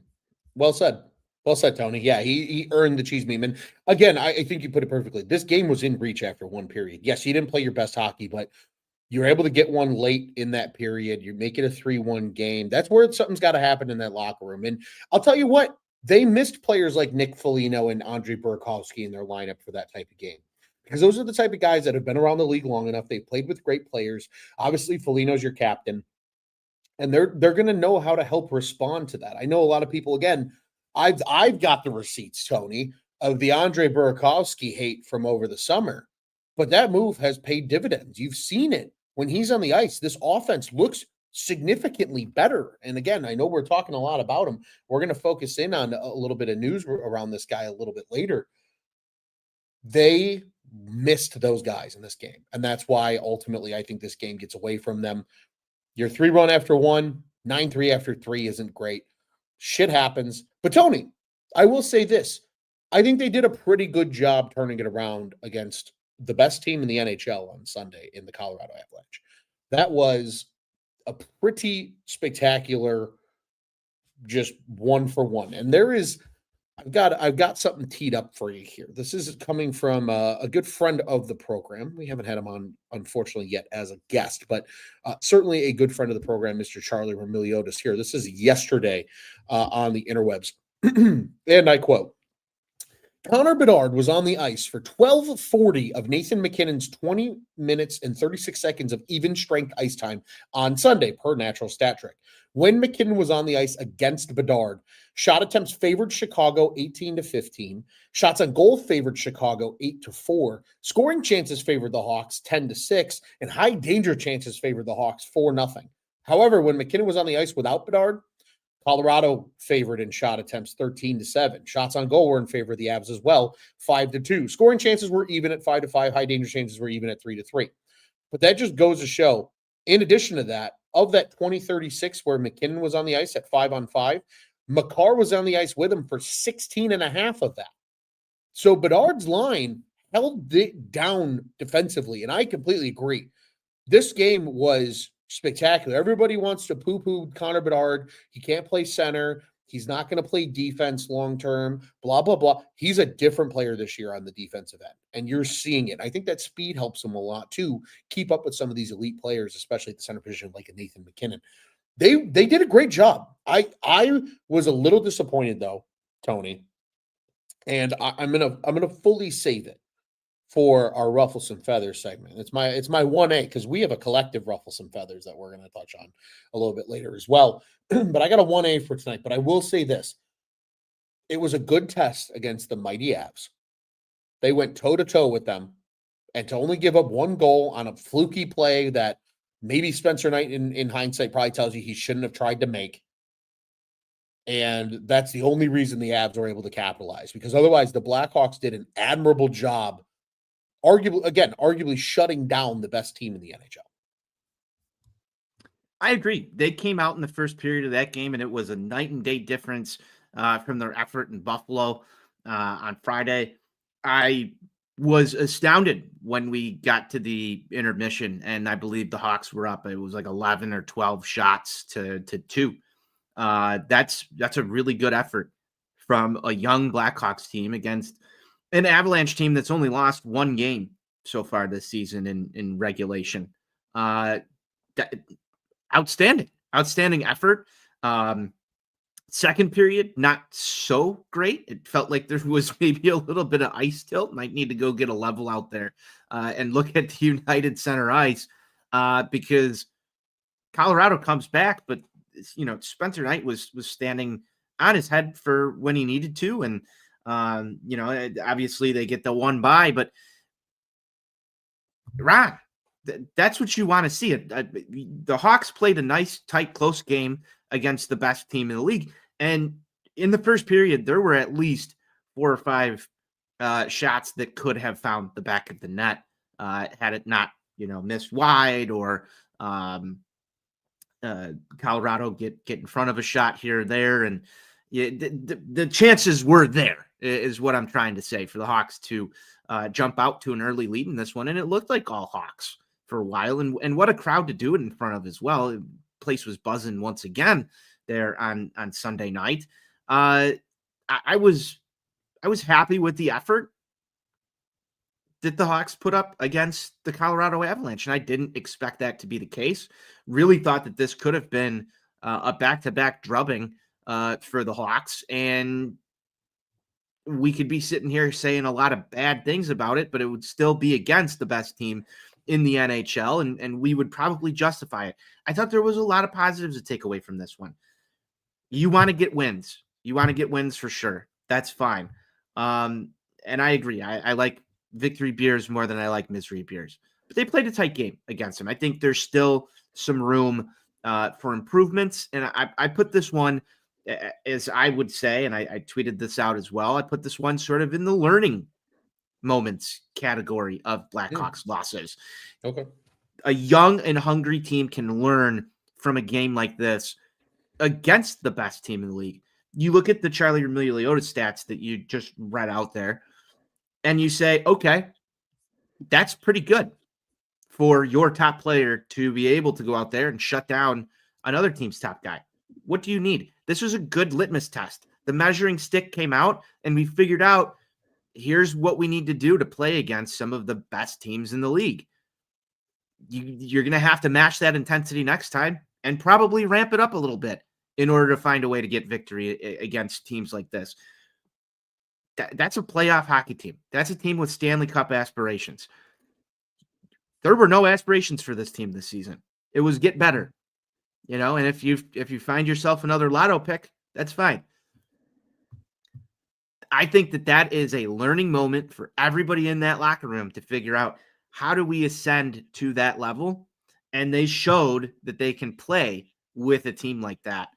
Well said. Well said, Tony. Yeah, he earned the cheese meme. And again, I think you put it perfectly. This game was in reach after one period. Yes, you didn't play your best hockey, but you were able to get one late in that period. You make it a 3-1 game. That's where something's got to happen in that locker room. And I'll tell you what, they missed players like Nick Foligno and Andre Burakovsky in their lineup for that type of game. Because those are the type of guys that have been around the league long enough. They've played with great players. Obviously, Foligno's your captain. And they're going to know how to help respond to that. I know a lot of people, again, I've got the receipts, Tony, of the Andre Burakovsky hate from over the summer. But that move has paid dividends. You've seen it. When he's on the ice, this offense looks significantly better. And again, I know we're talking a lot about him. We're going to focus in on a little bit of news around this guy a little bit later. They missed those guys in this game. And that's why ultimately I think this game gets away from them. Your 3-run after 1, 9-3 after 3 isn't great. Shit happens. But Tony, I will say this. I think they did a pretty good job turning it around against the best team in the NHL on Sunday in the Colorado Avalanche. That was a pretty spectacular, just 1-for-1. And I've got something teed up for you here. This is coming from a good friend of the program. We haven't had him on, unfortunately, yet as a guest, but certainly a good friend of the program, Mr. Charlie Remiliotis here. This is yesterday on the interwebs. And I quote, Connor Bedard was on the ice for 12:40 of Nathan MacKinnon's 20 minutes and 36 seconds of even strength ice time on Sunday, per Natural Stat Trick. When MacKinnon was on the ice against Bedard, shot attempts favored Chicago 18-15. Shots on goal favored Chicago 8-4. Scoring chances favored the Hawks 10-6. And high danger chances favored the Hawks 4-0. However, when MacKinnon was on the ice without Bedard, Colorado favored in shot attempts 13-7. Shots on goal were in favor of the Avs as well, 5-2. Scoring chances were even at 5-5. High danger chances were even at 3-3. But that just goes to show, in addition to that, of that 20-36 where MacKinnon was on the ice at 5-on-5, Makar was on the ice with him for 16.5 of that. So Bedard's line held it down defensively, and I completely agree. This game was spectacular. Everybody wants to poo-poo Connor Bedard. He can't play center. He's not going to play defense long term, blah, blah, blah. He's a different player this year on the defensive end, and you're seeing it. I think that speed helps him a lot too, keep up with some of these elite players, especially at the center position like a Nathan McKinnon. They did a great job. I was a little disappointed though, Tony, and I'm gonna fully save it for our Ruffle Some Feathers segment. It's my 1A because we have a collective Ruffle Some Feathers that we're going to touch on a little bit later as well. But I got a 1A for tonight. But I will say this. It was a good test against the mighty Avs. They went toe-to-toe with them, and to only give up one goal on a fluky play that maybe Spencer Knight in hindsight probably tells you he shouldn't have tried to make. And that's the only reason the Avs were able to capitalize, because otherwise the Blackhawks did an admirable job arguably shutting down the best team in the NHL. I agree. They came out in the first period of that game, and it was a night and day difference from their effort in Buffalo on Friday. I was astounded when we got to the intermission, and I believe the Hawks were up. It was like 11 or 12 shots to 2. That's a really good effort from a young Blackhawks team against an Avalanche team that's only lost one game so far this season in regulation. Outstanding effort. Second period, not so great. It felt like there was maybe a little bit of ice tilt. Might need to go get a level out there and look at the United Center ice because Colorado comes back, but Spencer Knight was standing on his head for when he needed to, and obviously they get the one by, but Ron, that's what you want to see. The Hawks played a nice, tight, close game against the best team in the league, and in the first period, there were at least 4 or 5 shots that could have found the back of the net had it not, missed wide or Colorado get in front of a shot here or there, and the chances were there, is what I'm trying to say, for the Hawks to jump out to an early lead in this one, and it looked like all Hawks for a while, and what a crowd to do it in front of as well. The place was buzzing once again there on Sunday night. I was happy with the effort that the Hawks put up against the Colorado Avalanche, and I didn't expect that to be the case. Really thought that this could have been a back-to-back drubbing for the Hawks, and we could be sitting here saying a lot of bad things about it, but it would still be against the best team in the NHL, and we would probably justify it. I thought there was a lot of positives to take away from this one. You want to get wins. You want to get wins for sure. That's fine. And I agree. I like victory beers more than I like misery beers. But they played a tight game against him. I think there's still some room for improvements. And I put this one, as I would say, and I tweeted this out as well, I put this one sort of in the learning moments category of Blackhawks losses. Okay. A young and hungry team can learn from a game like this against the best team in the league. You look at the Charlie Roumeliotis stats that you just read out there, and you say, okay, that's pretty good for your top player to be able to go out there and shut down another team's top guy. What do you need? This was a good litmus test. The measuring stick came out, and we figured out, here's what we need to do to play against some of the best teams in the league. You're going to have to match that intensity next time and probably ramp it up a little bit in order to find a way to get victory against teams like this. That's a playoff hockey team. That's a team with Stanley Cup aspirations. There were no aspirations for this team this season. It was get better, and if you find yourself another lotto pick, that's fine. I think that is a learning moment for everybody in that locker room to figure out, how do we ascend to that level? And they showed that they can play with a team like that.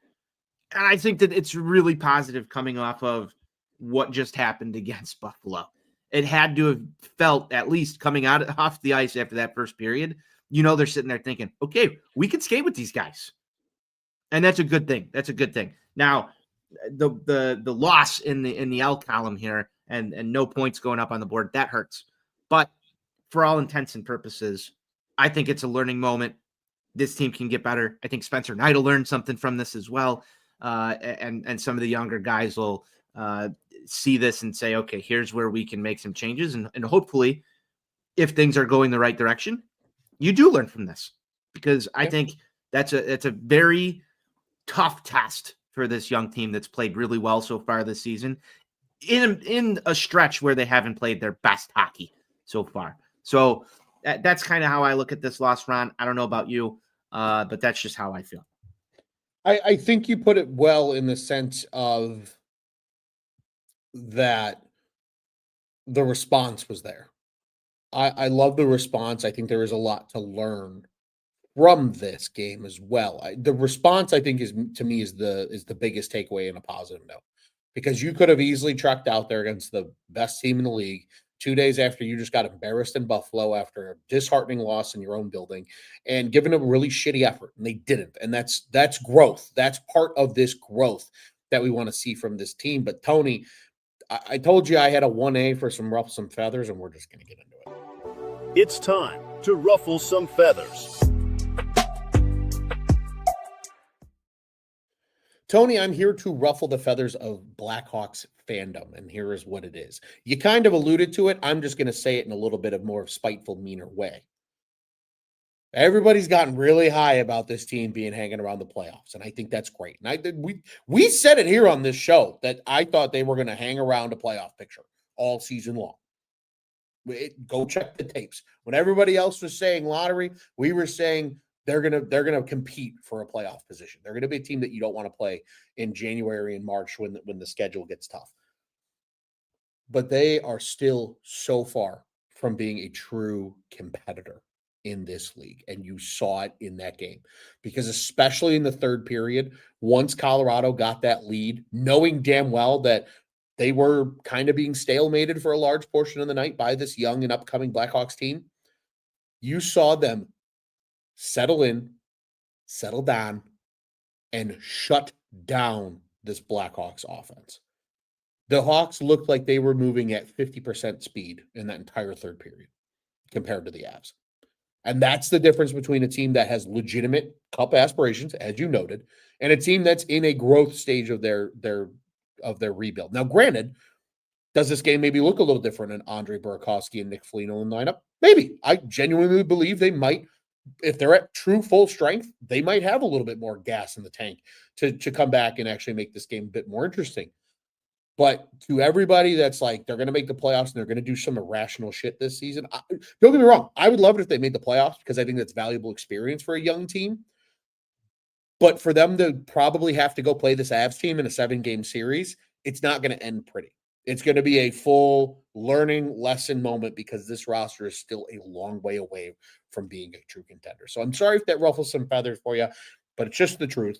And I think that it's really positive coming off of what just happened against Buffalo. It had to have felt, at least coming off the ice after that first period, they're sitting there thinking, okay, we can skate with these guys. And that's a good thing. That's a good thing. Now, the loss in the L column here and no points going up on the board, that hurts. But for all intents and purposes, I think it's a learning moment. This team can get better. I think Spencer Knight will learn something from this as well. and some of the younger guys will see this and say, okay, here's where we can make some changes. And hopefully, if things are going the right direction, you do learn from this, because I think it's a very tough test for this young team that's played really well so far this season in a stretch where they haven't played their best hockey so far. So that's kind of how I look at this loss, Ron. I don't know about you, but that's just how I feel. I think you put it well in the sense of that the response was there. I love the response. I think there is a lot to learn from this game as well. The response, I think, is to me is the biggest takeaway in a positive note, because you could have easily trucked out there against the best team in the league 2 days after you just got embarrassed in Buffalo after a disheartening loss in your own building and given a really shitty effort, and they didn't. And that's growth. That's part of this growth that we want to see from this team. But Tony, I told you I had a 1A for some ruffle some feathers, and we're just going to get into it. It's time to ruffle some feathers. Tony, I'm here to ruffle the feathers of Blackhawks fandom, and here is what it is. You kind of alluded to it. I'm just going to say it in a little bit of more spiteful, meaner way. Everybody's gotten really high about this team being hanging around the playoffs, and I think that's great. And we said it here on this show that I thought they were going to hang around a playoff picture all season long. Go check the tapes. When everybody else was saying lottery, we were saying they're gonna compete for a playoff position. They're gonna be a team that you don't want to play in January and March when the schedule gets tough. But they are still so far from being a true competitor in this league, and you saw it in that game, because especially in the third period, once Colorado got that lead, knowing damn well that they were kind of being stalemated for a large portion of the night by this young and upcoming Blackhawks team, you saw them settle in, settle down, and shut down this Blackhawks offense. The Hawks looked like they were moving at 50% speed in that entire third period compared to the Avs. And that's the difference between a team that has legitimate cup aspirations, as you noted, and a team that's in a growth stage of their rebuild. Now, granted, does this game maybe look a little different in Andre Burakovsky and Nick Foligno in the lineup? Maybe. I genuinely believe they might. If they're at true full strength, they might have a little bit more gas in the tank to come back and actually make this game a bit more interesting. But to everybody that's like, they're going to make the playoffs and they're going to do some irrational shit this season, don't get me wrong. I would love it if they made the playoffs, because I think that's valuable experience for a young team. But for them to probably have to go play this Avs team in a 7-game series, it's not going to end pretty. It's going to be a full learning lesson moment, because this roster is still a long way away from being a true contender. So I'm sorry if that ruffles some feathers for you, but it's just the truth.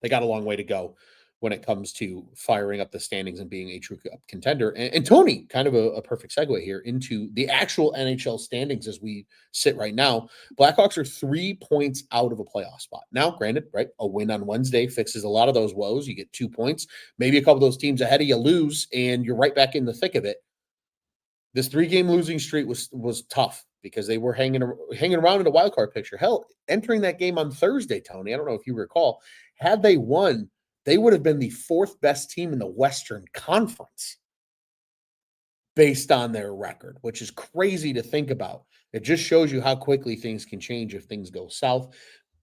They got a long way to go when it comes to firing up the standings and being a true contender. And Tony, kind of a perfect segue here into the actual NHL standings as we sit right now. Blackhawks are 3 points out of a playoff spot. Now, granted, right, a win on Wednesday fixes a lot of those woes. You get 2 points. Maybe a couple of those teams ahead of you lose, and you're right back in the thick of it. This 3-game losing streak was tough, because they were hanging around in a wild card picture. Hell, entering that game on Thursday, Tony, I don't know if you recall, had they won, they would have been the 4th best team in the Western Conference based on their record, which is crazy to think about. It just shows you how quickly things can change if things go south.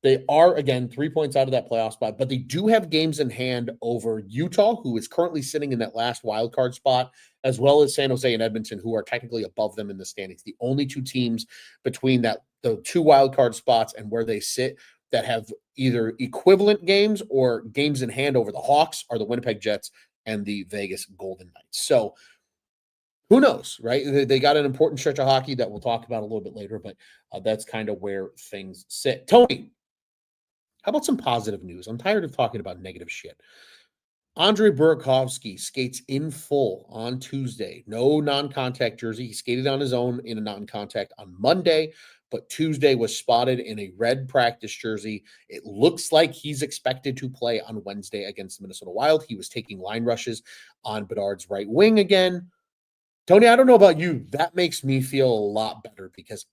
They are, again, 3 points out of that playoff spot, but they do have games in hand over Utah, who is currently sitting in that last wild card spot, as well as San Jose and Edmonton, who are technically above them in the standings. The only 2 teams between the 2 wild card spots and where they sit that have either equivalent games or games in hand over the Hawks are the Winnipeg Jets and the Vegas Golden Knights. So who knows, right? They got an important stretch of hockey that we'll talk about a little bit later, but that's kind of where things sit. Tony, how about some positive news? I'm tired of talking about negative shit. Andre Burakovsky skates in full on Tuesday. No non-contact jersey. He skated on his own in a non-contact on Monday, but Tuesday was spotted in a red practice jersey. It looks like he's expected to play on Wednesday against the Minnesota Wild. He was taking line rushes on Bedard's right wing again. Tony, I don't know about you. That makes me feel a lot better, because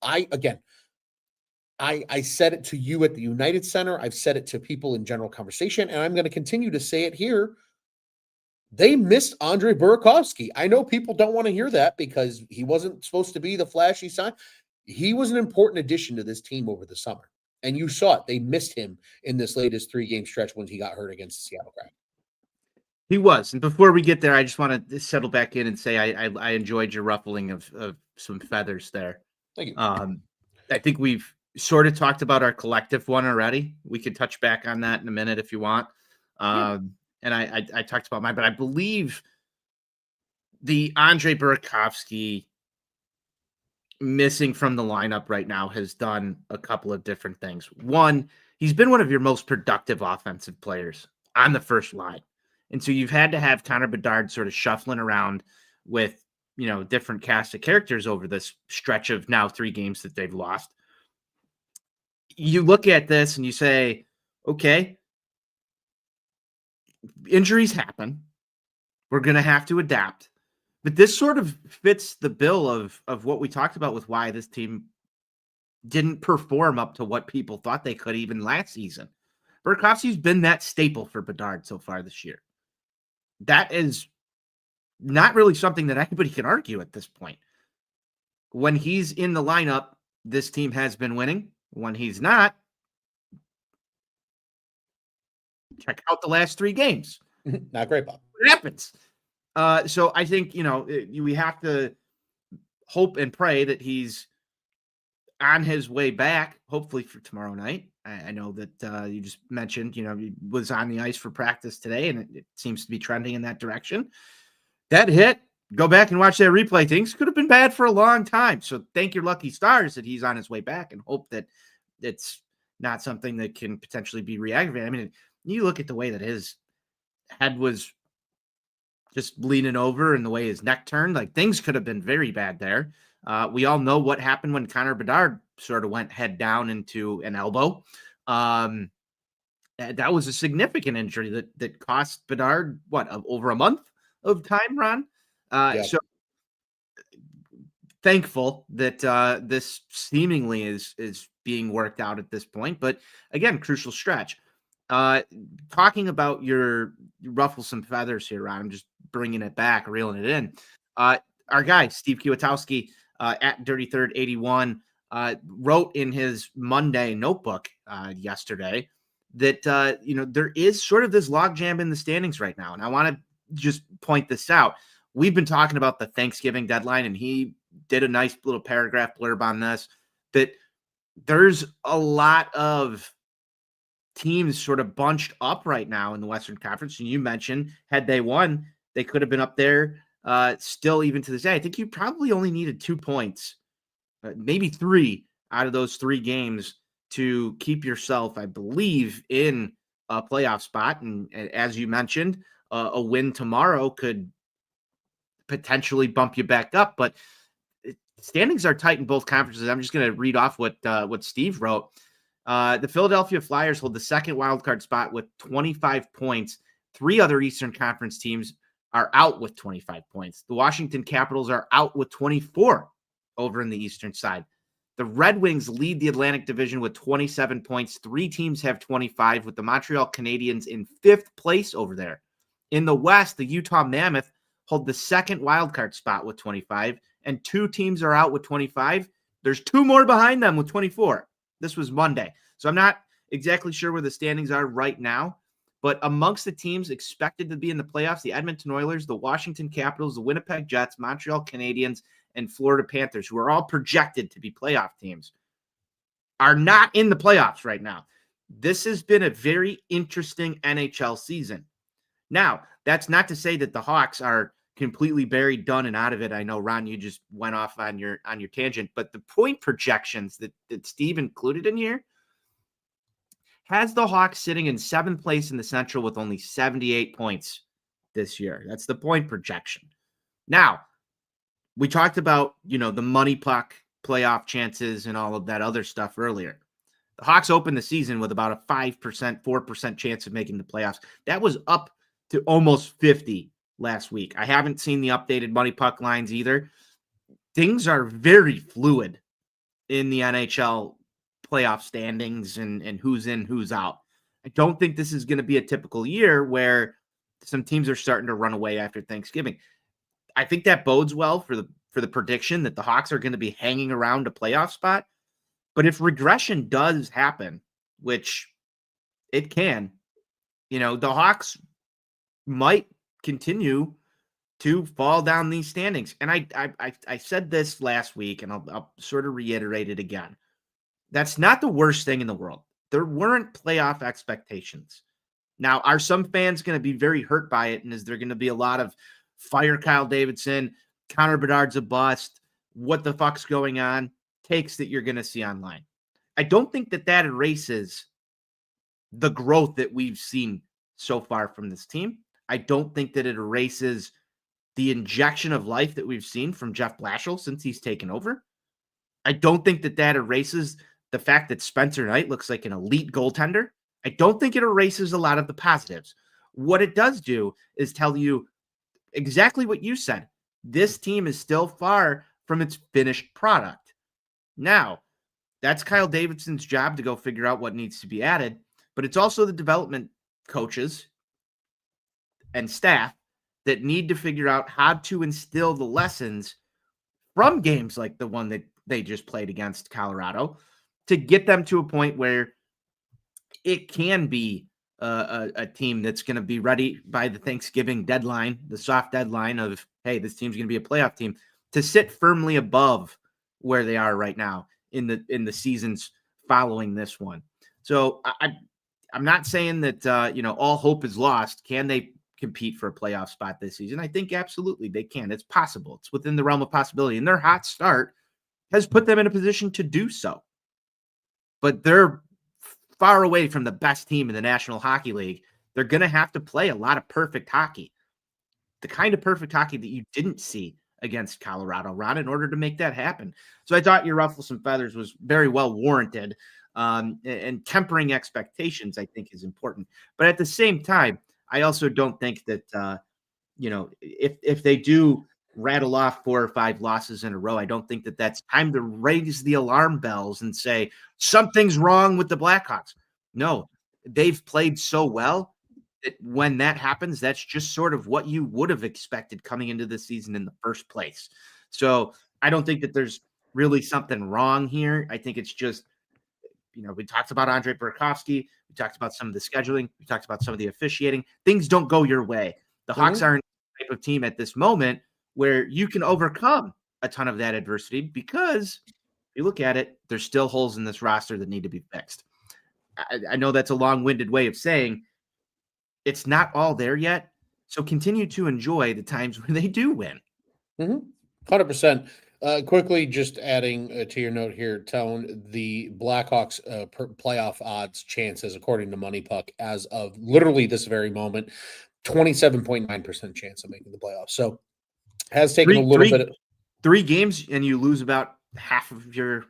I said it to you at the United Center. I've said it to people in general conversation, and I'm going to continue to say it here. They missed Andre Burakovsky. I know people don't want to hear that because he wasn't supposed to be the flashy sign. He was an important addition to this team over the summer. And you saw it. They missed him in this latest 3-game stretch when he got hurt against the Seattle Kraken. He was. And before we get there, I just want to settle back in and say I enjoyed your ruffling of some feathers there. Thank you. I think we've sort of talked about our collective one already. We can touch back on that in a minute if you want. And I talked about mine, but I believe the Andre Burakovsky missing from the lineup right now has done a couple of different things. One, he's been one of your most productive offensive players on the first line. And so you've had to have Connor Bedard sort of shuffling around with, different cast of characters over this stretch of now 3 games that they've lost. You look at this and you say, okay, injuries happen. We're going to have to adapt. But this sort of fits the bill of what we talked about with why this team didn't perform up to what people thought they could even last season. Burakovsky's been that staple for Bedard so far this year. That is not really something that anybody can argue at this point. When he's in the lineup, this team has been winning. When he's not, check out the last 3 games. Not great, Bob. It happens. So I think, we have to hope and pray that he's on his way back, hopefully for tomorrow night. I know that you just mentioned, he was on the ice for practice today, and it seems to be trending in that direction. That hit, go back and watch that replay. Things could have been bad for a long time. So thank your lucky stars that he's on his way back and hope that it's not something that can potentially be re-aggravated. I mean, you look at the way that his head was just leaning over and the way his neck turned, like things could have been very bad there. We all know what happened when Connor Bedard sort of went head down into an elbow. That was a significant injury that cost Bedard, over a month of time, Ron? So thankful that this seemingly is being worked out at this point. But again, crucial stretch. Talking about your ruffle some feathers here, Ron, I'm just bringing it back, reeling it in. Our guy, Steve Kwiatkowski, at Dirty Third 81, wrote in his Monday notebook yesterday that, there is sort of this logjam in the standings right now. And I want to just point this out. We've been talking about the Thanksgiving deadline, and he did a nice little paragraph blurb on this, that there's a lot of teams sort of bunched up right now in the Western Conference. And you mentioned, had they won, they could have been up there still even to this day. I think you probably only needed 2 points, maybe 3 out of those 3 games to keep yourself, I believe, in a playoff spot. And as you mentioned, a win tomorrow could potentially bump you back up. But standings are tight in both conferences. I'm just going to read off what Steve wrote. The Philadelphia Flyers hold the second wildcard spot with 25 points. 3 other Eastern Conference teams are out with 25 points. The Washington Capitals are out with 24 over in the Eastern side. The Red Wings lead the Atlantic Division with 27 points. 3 teams have 25, with the Montreal Canadiens in 5th place over there. In the West, the Utah Mammoth hold the second wildcard spot with 25, and 2 teams are out with 25. There's 2 more behind them with 24. This was Monday. So I'm not exactly sure where the standings are right now, but amongst the teams expected to be in the playoffs, the Edmonton Oilers, the Washington Capitals, the Winnipeg Jets, Montreal Canadiens, and Florida Panthers, who are all projected to be playoff teams, are not in the playoffs right now. This has been a very interesting NHL season. Now, that's not to say that the Hawks are completely buried, done, and out of it. I know, Ron, you just went off on your tangent, but the point projections that Steve included in here has the Hawks sitting in 7th place in the Central with only 78 points this year. That's the point projection. Now, we talked about, the money puck playoff chances and all of that other stuff earlier. The Hawks opened the season with about a 5%, 4% chance of making the playoffs. That was up to almost 50 last week. I haven't seen the updated money puck lines either. Things are very fluid in the NHL playoff standings and who's in, who's out. I don't think this is going to be a typical year where some teams are starting to run away after Thanksgiving. I think that bodes well for the prediction that the Hawks are going to be hanging around a playoff spot. But if regression does happen, which it can, the Hawks might continue to fall down these standings. And I said this last week, and I'll sort of reiterate it again. That's not the worst thing in the world. There weren't playoff expectations. Now, are some fans going to be very hurt by it? And is there going to be a lot of fire Kyle Davidson, Connor Bedard's a bust, what the fuck's going on, takes that you're going to see online? I don't think that erases the growth that we've seen so far from this team. I don't think that it erases the injection of life that we've seen from Jeff Blashill since he's taken over. I don't think that erases the fact that Spencer Knight looks like an elite goaltender. I don't think it erases a lot of the positives. What it does do is tell you exactly what you said. This team is still far from its finished product. Now, that's Kyle Davidson's job to go figure out what needs to be added, but it's also the development coaches and staff that need to figure out how to instill the lessons from games like the one that they just played against Colorado to get them to a point where it can be a team that's going to be ready by the Thanksgiving deadline, the soft deadline of, hey, this team's going to be a playoff team, to sit firmly above where they are right now in the seasons following this one. So I'm not saying that, all hope is lost. Can they compete for a playoff spot this season? I think absolutely they can. It's possible. It's within the realm of possibility. And their hot start has put them in a position to do so. But they're far away from the best team in the National Hockey League. They're going to have to play a lot of perfect hockey. The kind of perfect hockey that you didn't see against Colorado, Ron, in order to make that happen. So I thought your ruffle some feathers was very well warranted. And tempering expectations, I think, is important. But at the same time, I also don't think that, if they do rattle off 4 or 5 losses in a row, I don't think that that's time to raise the alarm bells and say something's wrong with the Blackhawks. No, they've played so well that when that happens, that's just sort of what you would have expected coming into the season in the first place. So I don't think that there's really something wrong here. I think it's just, we talked about Andre Burakovsky. We talked about some of the scheduling. We talked about some of the officiating. Things don't go your way. The Hawks aren't the type of team at this moment where you can overcome a ton of that adversity, because if you look at it, there's still holes in this roster that need to be fixed. I know that's a long-winded way of saying it's not all there yet. So continue to enjoy the times when they do win. 100%. Quickly, just adding to your note here, Tone, the Blackhawks playoff odds chances, according to Money Puck, as of literally this very moment, 27.9% chance of making the playoffs. So has taken a little bit of 3 games, and you lose about half of your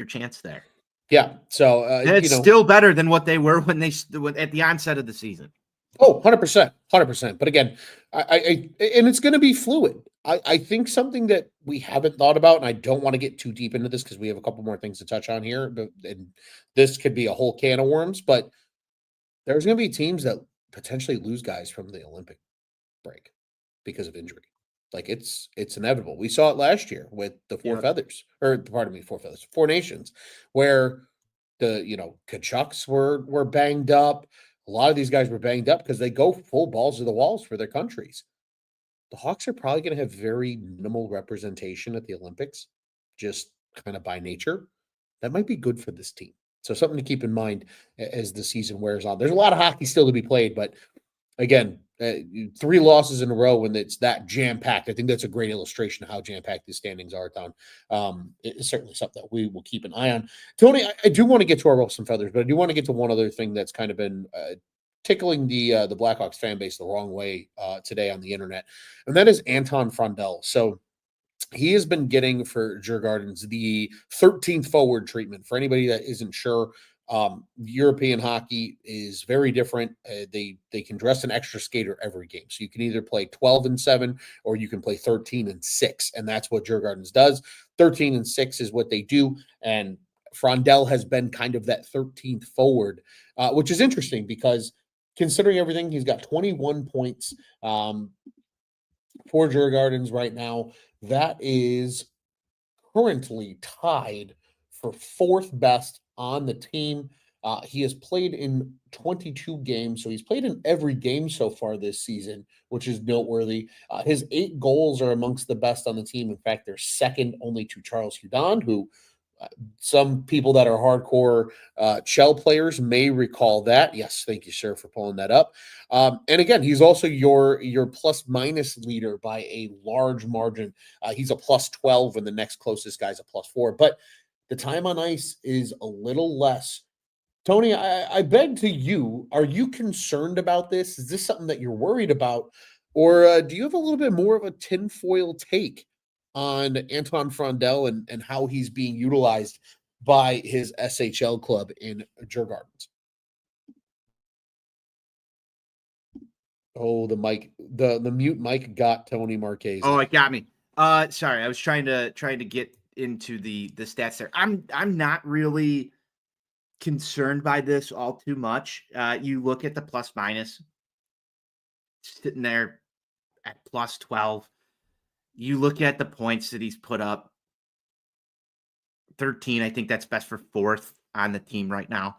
chance there. Yeah. So it's still better than what they were when at the onset of the season. Oh, 100%. But again, I and it's going to be fluid. I think something that we haven't thought about, and I don't want to get too deep into this because we have a couple more things to touch on here, and this could be a whole can of worms, but there's going to be teams that potentially lose guys from the Olympic break because of injury. Like it's inevitable. We saw it last year with the Four Nations, where the Kachucks were banged up. A lot of these guys were banged up because they go full balls to the walls for their countries. The Hawks are probably going to have very minimal representation at the Olympics, just kind of by nature. That might be good for this team. So something to keep in mind as the season wears on. There's a lot of hockey still to be played, but again, 3 losses in a row when it's that jam-packed. I think that's a great illustration of how jam-packed the standings are, Tom. It's certainly something that we will keep an eye on. Tony, I do want to get to our Ruffles and Feathers, but I do want to get to one other thing that's kind of been tickling the Blackhawks fan base the wrong way today on the internet, and that is Anton Frondell. So he has been getting, for Djurgårdens, the 13th forward treatment. For anybody that isn't sure, European hockey is very different. They can dress an extra skater every game. So you can either play 12-7 or you can play 13-6. And that's what Djurgårdens does. 13-6 is what they do. And Frondell has been kind of that 13th forward, which is interesting because considering everything, he's got 21 points for Djurgårdens right now. That is currently tied for fourth best on the team. He has played in 22 games, so he's played in every game so far this season, which is noteworthy. His 8 goals are amongst the best on the team. In fact, they're second only to Charles Hudon, who some people that are hardcore shell players may recall that. Yes, thank you, sir, for pulling that up. And again, he's also your plus minus leader by a large margin. He's a plus 12, and the next closest guy's a plus 4. But the time on ice is a little less. Tony, I beg to you, are you concerned about this? Is this something that you're worried about? Or do you have a little bit more of a tinfoil take on Anton Frondell and how he's being utilized by his SHL club in Djurgårdens? Oh, the mute mic got Tony Marchese. Oh, it got me. Sorry, I was trying to get into the stats there. I'm not really concerned by this all too much. You look at the plus minus sitting there at plus 12. You look at the points that he's put up, 13. I think that's best for fourth on the team right now.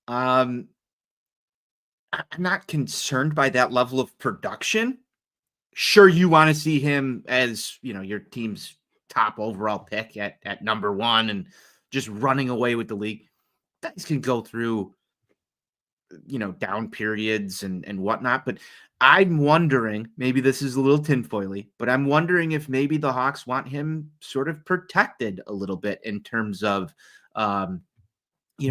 I'm not concerned by that level of production. Sure, you want to see him as, your team's top overall pick at number 1 and just running away with the league. Guys can go through, down periods and whatnot. But I'm wondering, maybe this is a little tinfoily, but I'm wondering if maybe the Hawks want him sort of protected a little bit in terms of,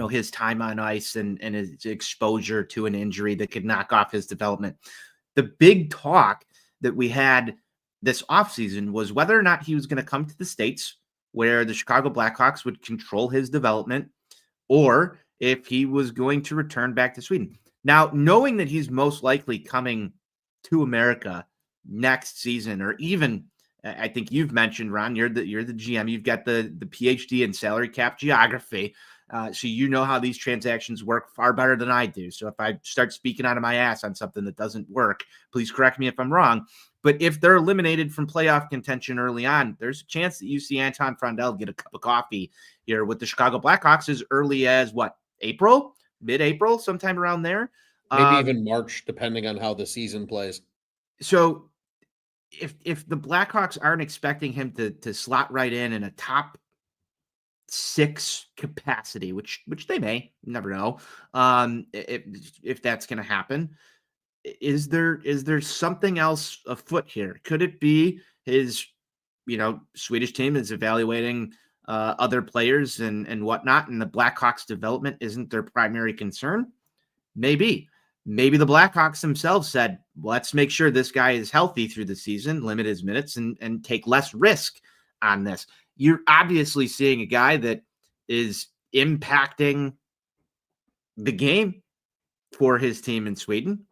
his time on ice and his exposure to an injury that could knock off his development. The big talk that we had this offseason was whether or not he was going to come to the States where the Chicago Blackhawks would control his development, or if he was going to return back to Sweden. Now, knowing that he's most likely coming to America next season, or even, I think you've mentioned, Ron, you're the GM, you've got the PhD in salary cap geography, so you know how these transactions work far better than I do. So if I start speaking out of my ass on something that doesn't work, please correct me if I'm wrong. But if they're eliminated from playoff contention early on, there's a chance that you see Anton Frondell get a cup of coffee here with the Chicago Blackhawks as early as April, mid-April, sometime around there. Maybe even March, depending on how the season plays. So if the Blackhawks aren't expecting him to slot right in a top 6 capacity, which they may, you never know, if that's going to happen, is there something else afoot here? Could it be his, Swedish team is evaluating other players and whatnot, and the Blackhawks development isn't their primary concern? Maybe the Blackhawks themselves said, let's make sure this guy is healthy through the season, limit his minutes, and take less risk on this. You're obviously seeing a guy that is impacting the game for his team in Sweden.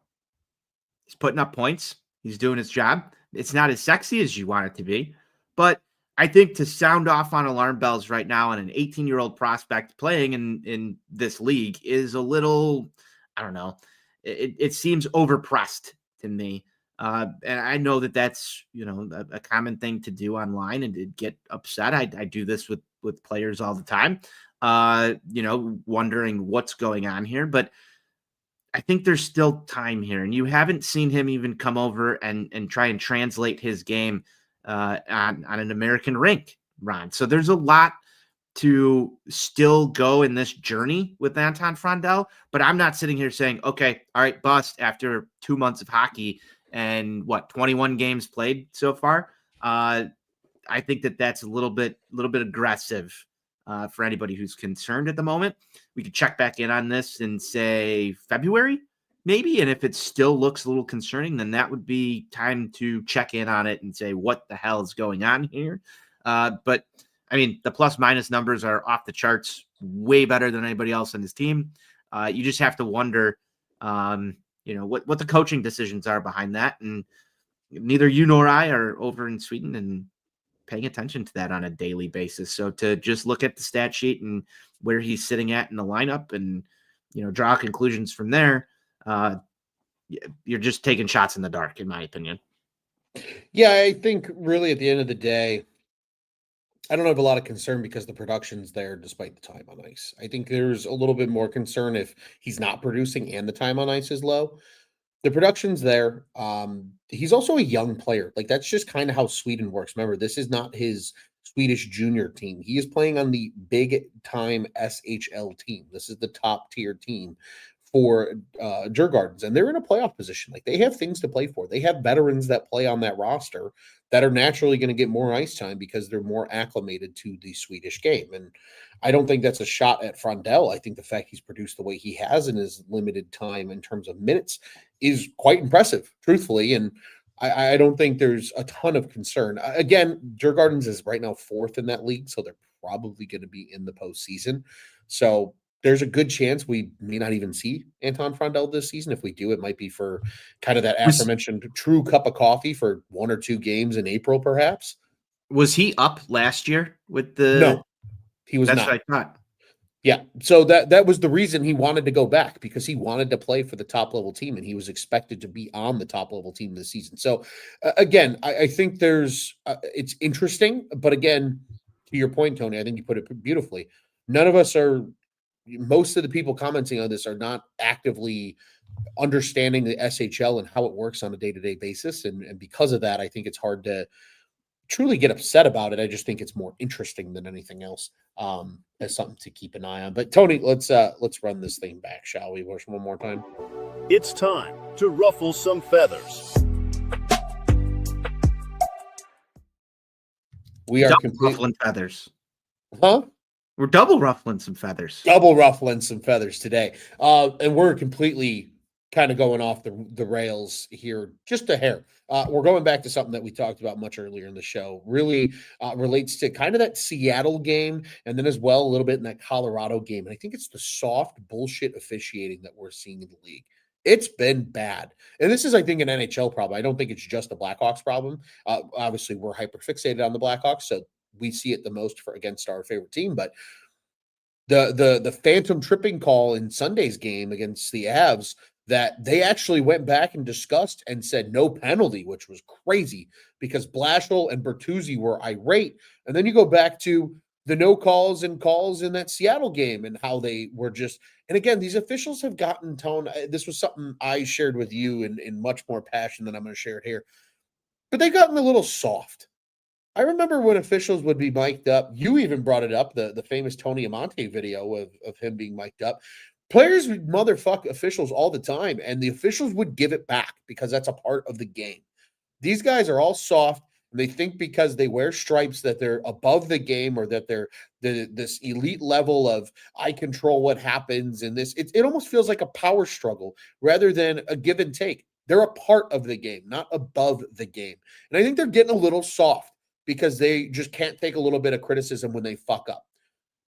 He's putting up points. He's doing his job. It's not as sexy as you want it to be, but I think to sound off on alarm bells right now on an 18-year-old prospect playing in this league is a little, I don't know. It seems overpressed to me. And I know that that's, a common thing to do online and to get upset. I do this with players all the time, wondering what's going on here. But I think there's still time here. And you haven't seen him even come over and try and translate his game on an American rink, Ron. So there's a lot to still go in this journey with Anton Frondell, but I'm not sitting here saying, okay, all right, bust after 2 months of hockey and 21 games played so far. I think that's a little bit aggressive for anybody who's concerned at the moment. We could check back in on this in, say, February, maybe. And if it still looks a little concerning, then that would be time to check in on it and say, what the hell is going on here? But I mean, the plus minus numbers are off the charts, way better than anybody else on his team. You just have to wonder, what the coaching decisions are behind that. And neither you nor I are over in Sweden and paying attention to that on a daily basis. So to just look at the stat sheet and where he's sitting at in the lineup and, draw conclusions from there, you're just taking shots in the dark, in my opinion. Yeah, I think really at the end of the day, I don't have a lot of concern because the production's there despite the time on ice. I think there's a little bit more concern if he's not producing and the time on ice is low. The production's there. He's also a young player. Like that's just kind of how Sweden works. Remember, this is not his Swedish junior team. He is playing on the big time SHL team. This is the top tier team for Djurgårdens, and they're in a playoff position. Like they have things to play for. They have veterans that play on that roster that are naturally going to get more ice time because they're more acclimated to the Swedish game. And I don't think that's a shot at Frondell. I think the fact he's produced the way he has in his limited time in terms of minutes is quite impressive, truthfully. And I don't think there's a ton of concern. Again, Djurgårdens is right now 4th in that league, so they're probably going to be in the postseason. So there's a good chance we may not even see Anton Frondell this season. If we do, it might be for kind of that aforementioned true cup of coffee for 1 or 2 games in April, perhaps. Was he up last year with the? No, he was That's not. what I thought. Yeah, so that was the reason he wanted to go back, because he wanted to play for the top level team and he was expected to be on the top level team this season. So again, I think there's it's interesting, but again, to your point, Tony, I think you put it beautifully. None of us are. Most of the people commenting on this are not actively understanding the SHL and how it works on a day-to-day basis, and because of that, I think it's hard to truly get upset about it. I just think it's more interesting than anything else, as something to keep an eye on. But Tony, let's run this thing back, shall we? One more time. It's time to ruffle some feathers. We are ruffling feathers. Huh? We're double ruffling some feathers. Double ruffling some feathers today. And we're completely kind of going off the rails here, just a hair. We're going back to something that we talked about much earlier in the show. Really relates to kind of that Seattle game, and then as well a little bit in that Colorado game. And I think it's the soft bullshit officiating that we're seeing in the league. It's been bad. And this is, I think, an NHL problem. I don't think it's just a Blackhawks problem. Obviously, we're hyper fixated on the Blackhawks, so we see it the most against our favorite team. But the phantom tripping call in Sunday's game against the Avs, that they actually went back and discussed and said no penalty, which was crazy because Blashill and Bertuzzi were irate. And then you go back to the no calls and calls in that Seattle game and how they were just, and again, these officials have gotten tone. This was something I shared with you in much more passion than I'm going to share it here, but they've gotten a little soft. I remember when officials would be mic'd up. You even brought it up, the famous Tony Amante video of him being mic'd up. Players would motherfuck officials all the time, and the officials would give it back because that's a part of the game. These guys are all soft, and they think because they wear stripes that they're above the game, or that they're this elite level of I control what happens in this. It almost feels like a power struggle rather than a give and take. They're a part of the game, not above the game. And I think they're getting a little soft because they just can't take a little bit of criticism when they fuck up.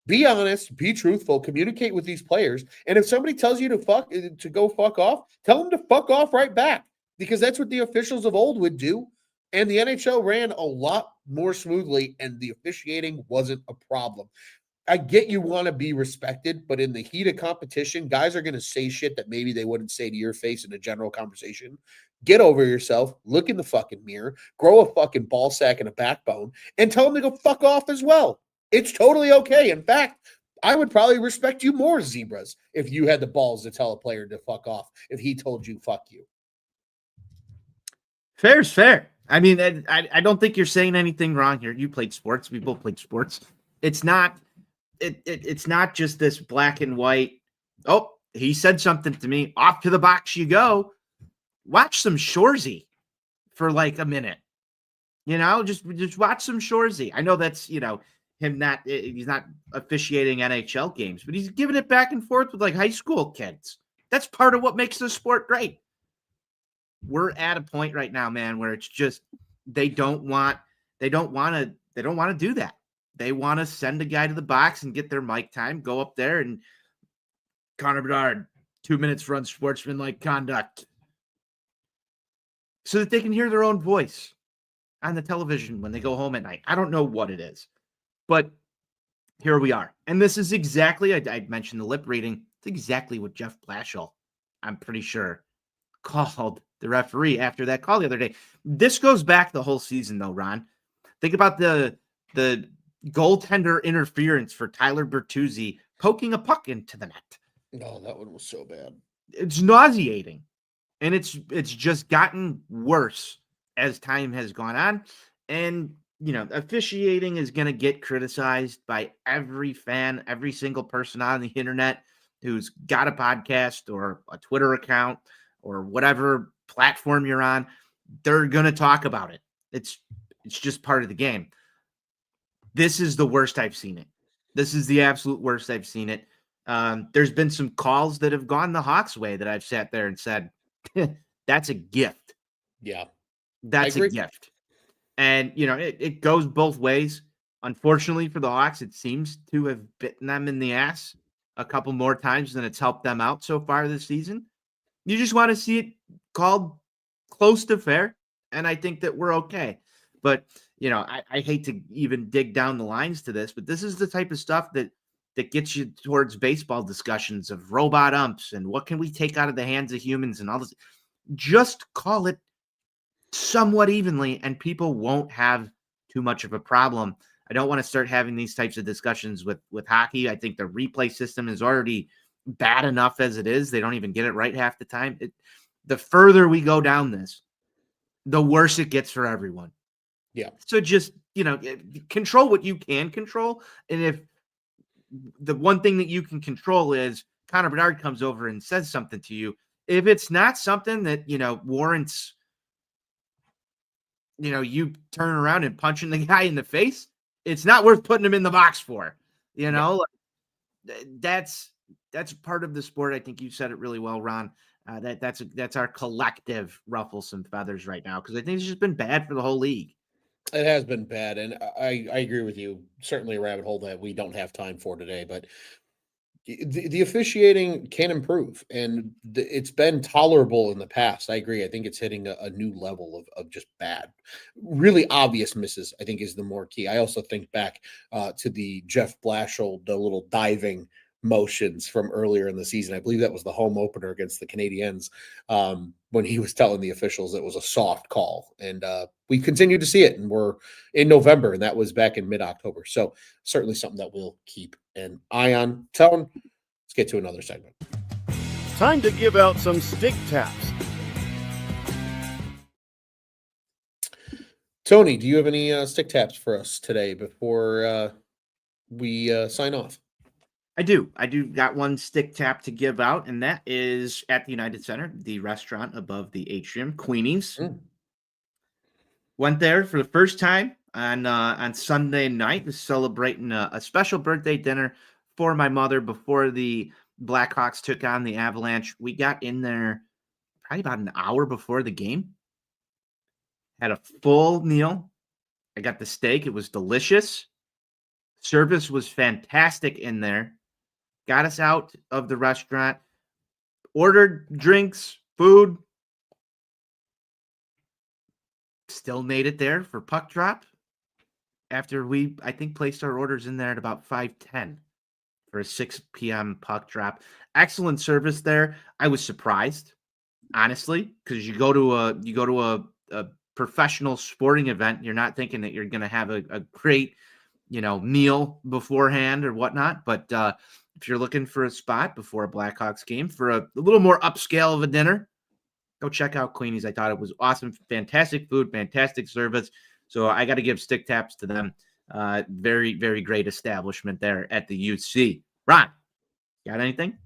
Be honest, be truthful, communicate with these players. And if somebody tells you to go fuck off, tell them to fuck off right back, because that's what the officials of old would do. And the NHL ran a lot more smoothly, and the officiating wasn't a problem. I get you want to be respected, but in the heat of competition, guys are going to say shit that maybe they wouldn't say to your face in a general conversation. Get over yourself, look in the fucking mirror, grow a fucking ball sack and a backbone, and tell them to go fuck off as well. It's totally okay. In fact, I would probably respect you more, Zebras, if you had the balls to tell a player to fuck off if he told you fuck you. Fair's fair. I mean, I don't think you're saying anything wrong here. You played sports. We both played sports. It's not it's not just this black and white. Oh, he said something to me. Off to the box you go. Watch some Shoresy for like a minute. Just watch some Shoresy. I know that's, him he's not officiating NHL games, but he's giving it back and forth with like high school kids. That's part of what makes the sport great. We're at a point right now, man, where it's just they don't want to do that. They want to send a guy to the box and get their mic time, go up there and Connor Bedard, 2 minutes for unsportsmanlike conduct, so that they can hear their own voice on the television when they go home at night. I don't know what it is, but here we are. And this is exactly, I mentioned the lip reading. It's exactly what Jeff Blashill, I'm pretty sure, called the referee after that call the other day. This goes back the whole season, though, Ron. Think about the goaltender interference for Tyler Bertuzzi poking a puck into the net. No, that one was so bad. It's nauseating. And it's just gotten worse as time has gone on. And, officiating is going to get criticized by every fan, every single person on the internet who's got a podcast or a Twitter account or whatever platform you're on. They're going to talk about it. It's just part of the game. This is the worst I've seen it. This is the absolute worst I've seen it. There's been some calls that have gone the Hawks' way that I've sat there and said, that's a gift. Yeah. That's a gift. And, it goes both ways. Unfortunately for the Hawks, it seems to have bitten them in the ass a couple more times than it's helped them out so far this season. You just want to see it called close to fair. And I think that we're okay. But, I hate to even dig down the lines to this, but this is the type of stuff that gets you towards baseball discussions of robot umps and what can we take out of the hands of humans and all this. Just call it somewhat evenly and people won't have too much of a problem. I don't want to start having these types of discussions with hockey. I think the replay system is already bad enough as it is. They don't even get it right half the time. The further we go down this, the worse it gets for everyone. Yeah. So just, control what you can control. And if the one thing that you can control is Connor Bedard comes over and says something to you, if it's not something that, warrants, you turn around and punching the guy in the face, it's not worth putting him in the box for, Yeah. That's part of the sport. I think you said it really well, Ron. That's our collective ruffle some feathers right now. Cause I think it's just been bad for the whole league. It has been bad. And I agree with you. Certainly a rabbit hole that we don't have time for today, but the officiating can improve, and it's been tolerable in the past. I agree. I think it's hitting a new level of just bad, really obvious misses. I think is the more key. I also think back to the Jeff Blashill, the little diving motions from earlier in the season. I believe that was the home opener against the Canadiens, when he was telling the officials it was a soft call, and we continue to see it, and we're in November, and that was back in mid-October. So certainly something that we'll keep an eye on. Tone, let's get to another segment. Time to give out some stick taps. Tony, do you have any stick taps for us today before we sign off? I do got one stick tap to give out, and that is at the United Center, the restaurant above the atrium, Queenie's. Went there for the first time on Sunday night, was celebrating a special birthday dinner for my mother before the Blackhawks took on the Avalanche. We got in there probably about an hour before the game. Had a full meal. I got the steak. It was delicious. Service was fantastic in there. Got us out of the restaurant, ordered drinks, food. Still made it there for puck drop after we, I think, placed our orders in there at about 5:10 for a 6 p.m. puck drop. Excellent service there. I was surprised, honestly, because you go to a professional sporting event, you're not thinking that you're going to have a great, meal beforehand or whatnot. But if you're looking for a spot before a Blackhawks game for a little more upscale of a dinner, go check out Queenie's. I thought it was awesome. Fantastic food, fantastic service. So I got to give stick taps to them. Very, very great establishment there at the UC. Ron, got anything?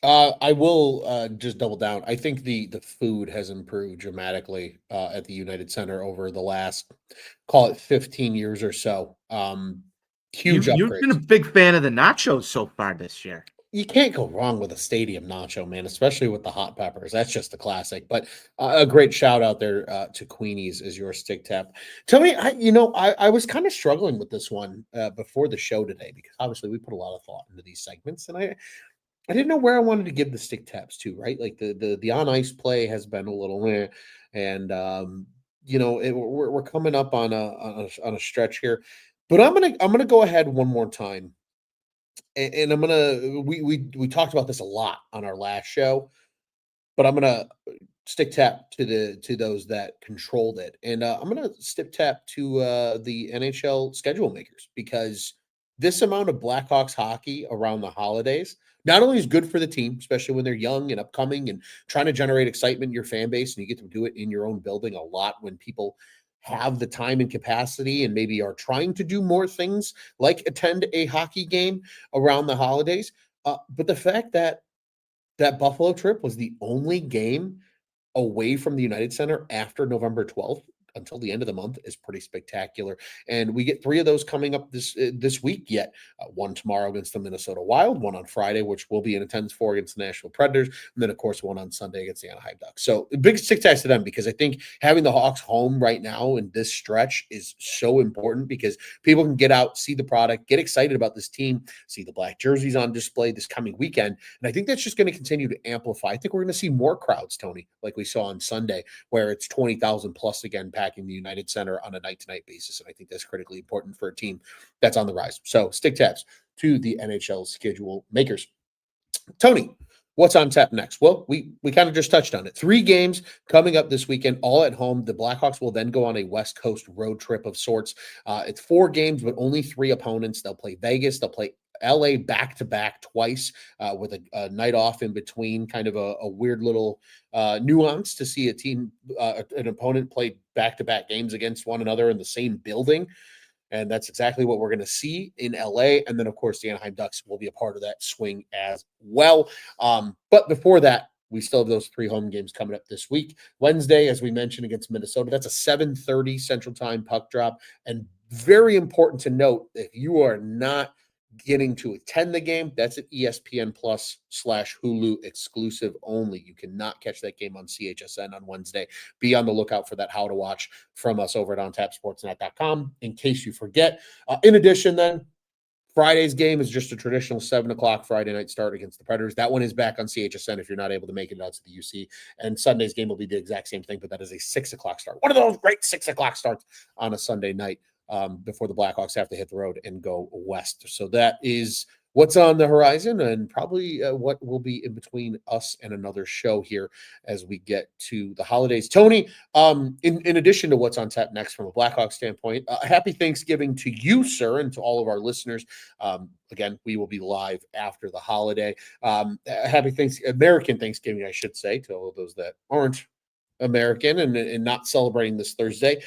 I will just double down. I think the food has improved dramatically at the United Center over the last, call it 15 years or so. Huge You've upgrades. been a big fan of the nachos so far this year. You can't go wrong with a stadium nacho, man, especially with the hot peppers. That's just a classic. But a great shout out there to Queenie's as your stick tap. Tony, I was kind of struggling with this one before the show today because obviously we put a lot of thought into these segments, and I didn't know where I wanted to give the stick taps to. Right, like the on ice play has been a little, and we're coming up on a stretch here. But I'm gonna go ahead one more time and I'm gonna we talked about this a lot on our last show, but I'm gonna stick tap to those that controlled it, and I'm gonna stick tap to the NHL schedule makers because this amount of Blackhawks hockey around the holidays not only is good for the team, especially when they're young and upcoming and trying to generate excitement in your fan base, and you get to do it in your own building a lot when people have the time and capacity and maybe are trying to do more things like attend a hockey game around the holidays. But the fact that that Buffalo trip was the only game away from the United Center after November 12th until the end of the month is pretty spectacular. And we get 3 of those coming up this week yet. One tomorrow against the Minnesota Wild, one on Friday, which will be in attendance for against the Nashville Predators, and then of course one on Sunday against the Anaheim Ducks. So big success to them because I think having the Hawks home right now in this stretch is so important because people can get out, see the product, get excited about this team, see the black jerseys on display this coming weekend. And I think that's just going to continue to amplify. I think we're going to see more crowds, Tony, like we saw on Sunday, where it's 20,000 plus again packing the United Center on a night-to-night basis. And I think that's critically important for a team that's on the rise. So stick taps to the NHL schedule makers. Tony, what's on tap next? Well, we kind of just touched on it. 3 games coming up this weekend, all at home. The Blackhawks will then go on a West Coast road trip of sorts. It's 4 games, but only 3 opponents. They'll play Vegas. They'll play LA back-to-back twice with a night off in between, kind of a weird little nuance to see a team, an opponent play back-to-back games against one another in the same building. And that's exactly what we're going to see in LA. And then, of course, the Anaheim Ducks will be a part of that swing as well. But before that, we still have those 3 home games coming up this week. Wednesday, as we mentioned, against Minnesota, that's a 7:30 Central Time puck drop. And very important to note, if you are not getting to attend the game, that's an ESPN Plus / Hulu exclusive only. You cannot catch that game on CHSN on Wednesday. Be on the lookout for that how to watch from us over at ontapsportsnet.com in case you forget. In addition, then, Friday's game is just a traditional 7 o'clock Friday night start against the Predators. That one is back on CHSN if you're not able to make it out to the UC. And Sunday's game will be the exact same thing, but that is a 6 o'clock start. One of those great 6 o'clock starts on a Sunday night before the Blackhawks have to hit the road and go west. So that is what's on the horizon and probably what will be in between us and another show here as we get to the holidays. Tony, in addition to what's on tap next from a Blackhawks standpoint, happy Thanksgiving to you, sir, and to all of our listeners. Again, we will be live after the holiday. Happy American Thanksgiving, I should say, to all of those that aren't American and not celebrating this Thursday.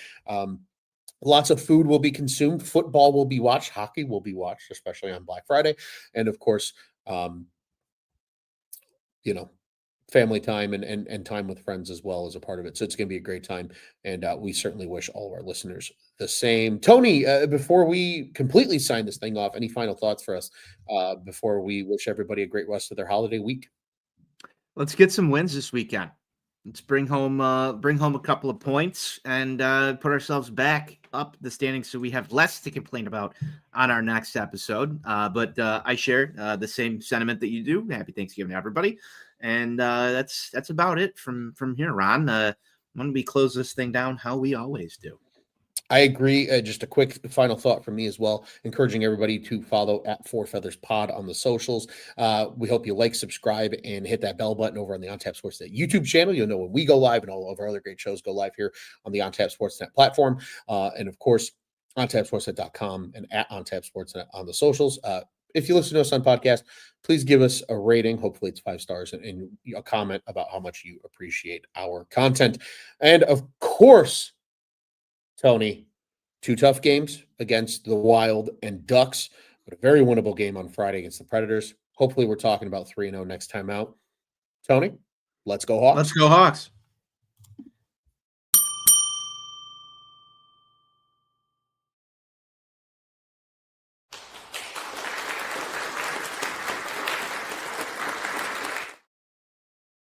Lots of food will be consumed. Football will be watched. Hockey will be watched, especially on Black Friday. And of course, family time and time with friends as well as a part of it. So it's going to be a great time. And we certainly wish all of our listeners the same. Tony, before we completely sign this thing off, any final thoughts for us before we wish everybody a great rest of their holiday week? Let's get some wins this weekend. Let's bring home a couple of points and put ourselves back up the standings so we have less to complain about on our next episode. But I share the same sentiment that you do. Happy Thanksgiving, everybody. And that's about it from here, Ron. When we close this thing down, how we always do. I agree. Just a quick final thought from me as well, encouraging everybody to follow at 4feathers Pod on the socials. We hope you like, subscribe, and hit that bell button over on the OnTap Sportsnet YouTube channel. You'll know when we go live and all of our other great shows go live here on the OnTap Sportsnet platform. And of course, ontapsportsnet.com and at OnTap Sportsnet on the socials. If you listen to us on podcast, please give us a rating. Hopefully it's 5 stars and a comment about how much you appreciate our content. And of course, Tony, 2 tough games against the Wild and Ducks, but a very winnable game on Friday against the Predators. Hopefully we're talking about 3-0 next time out. Tony, let's go Hawks. Let's go Hawks.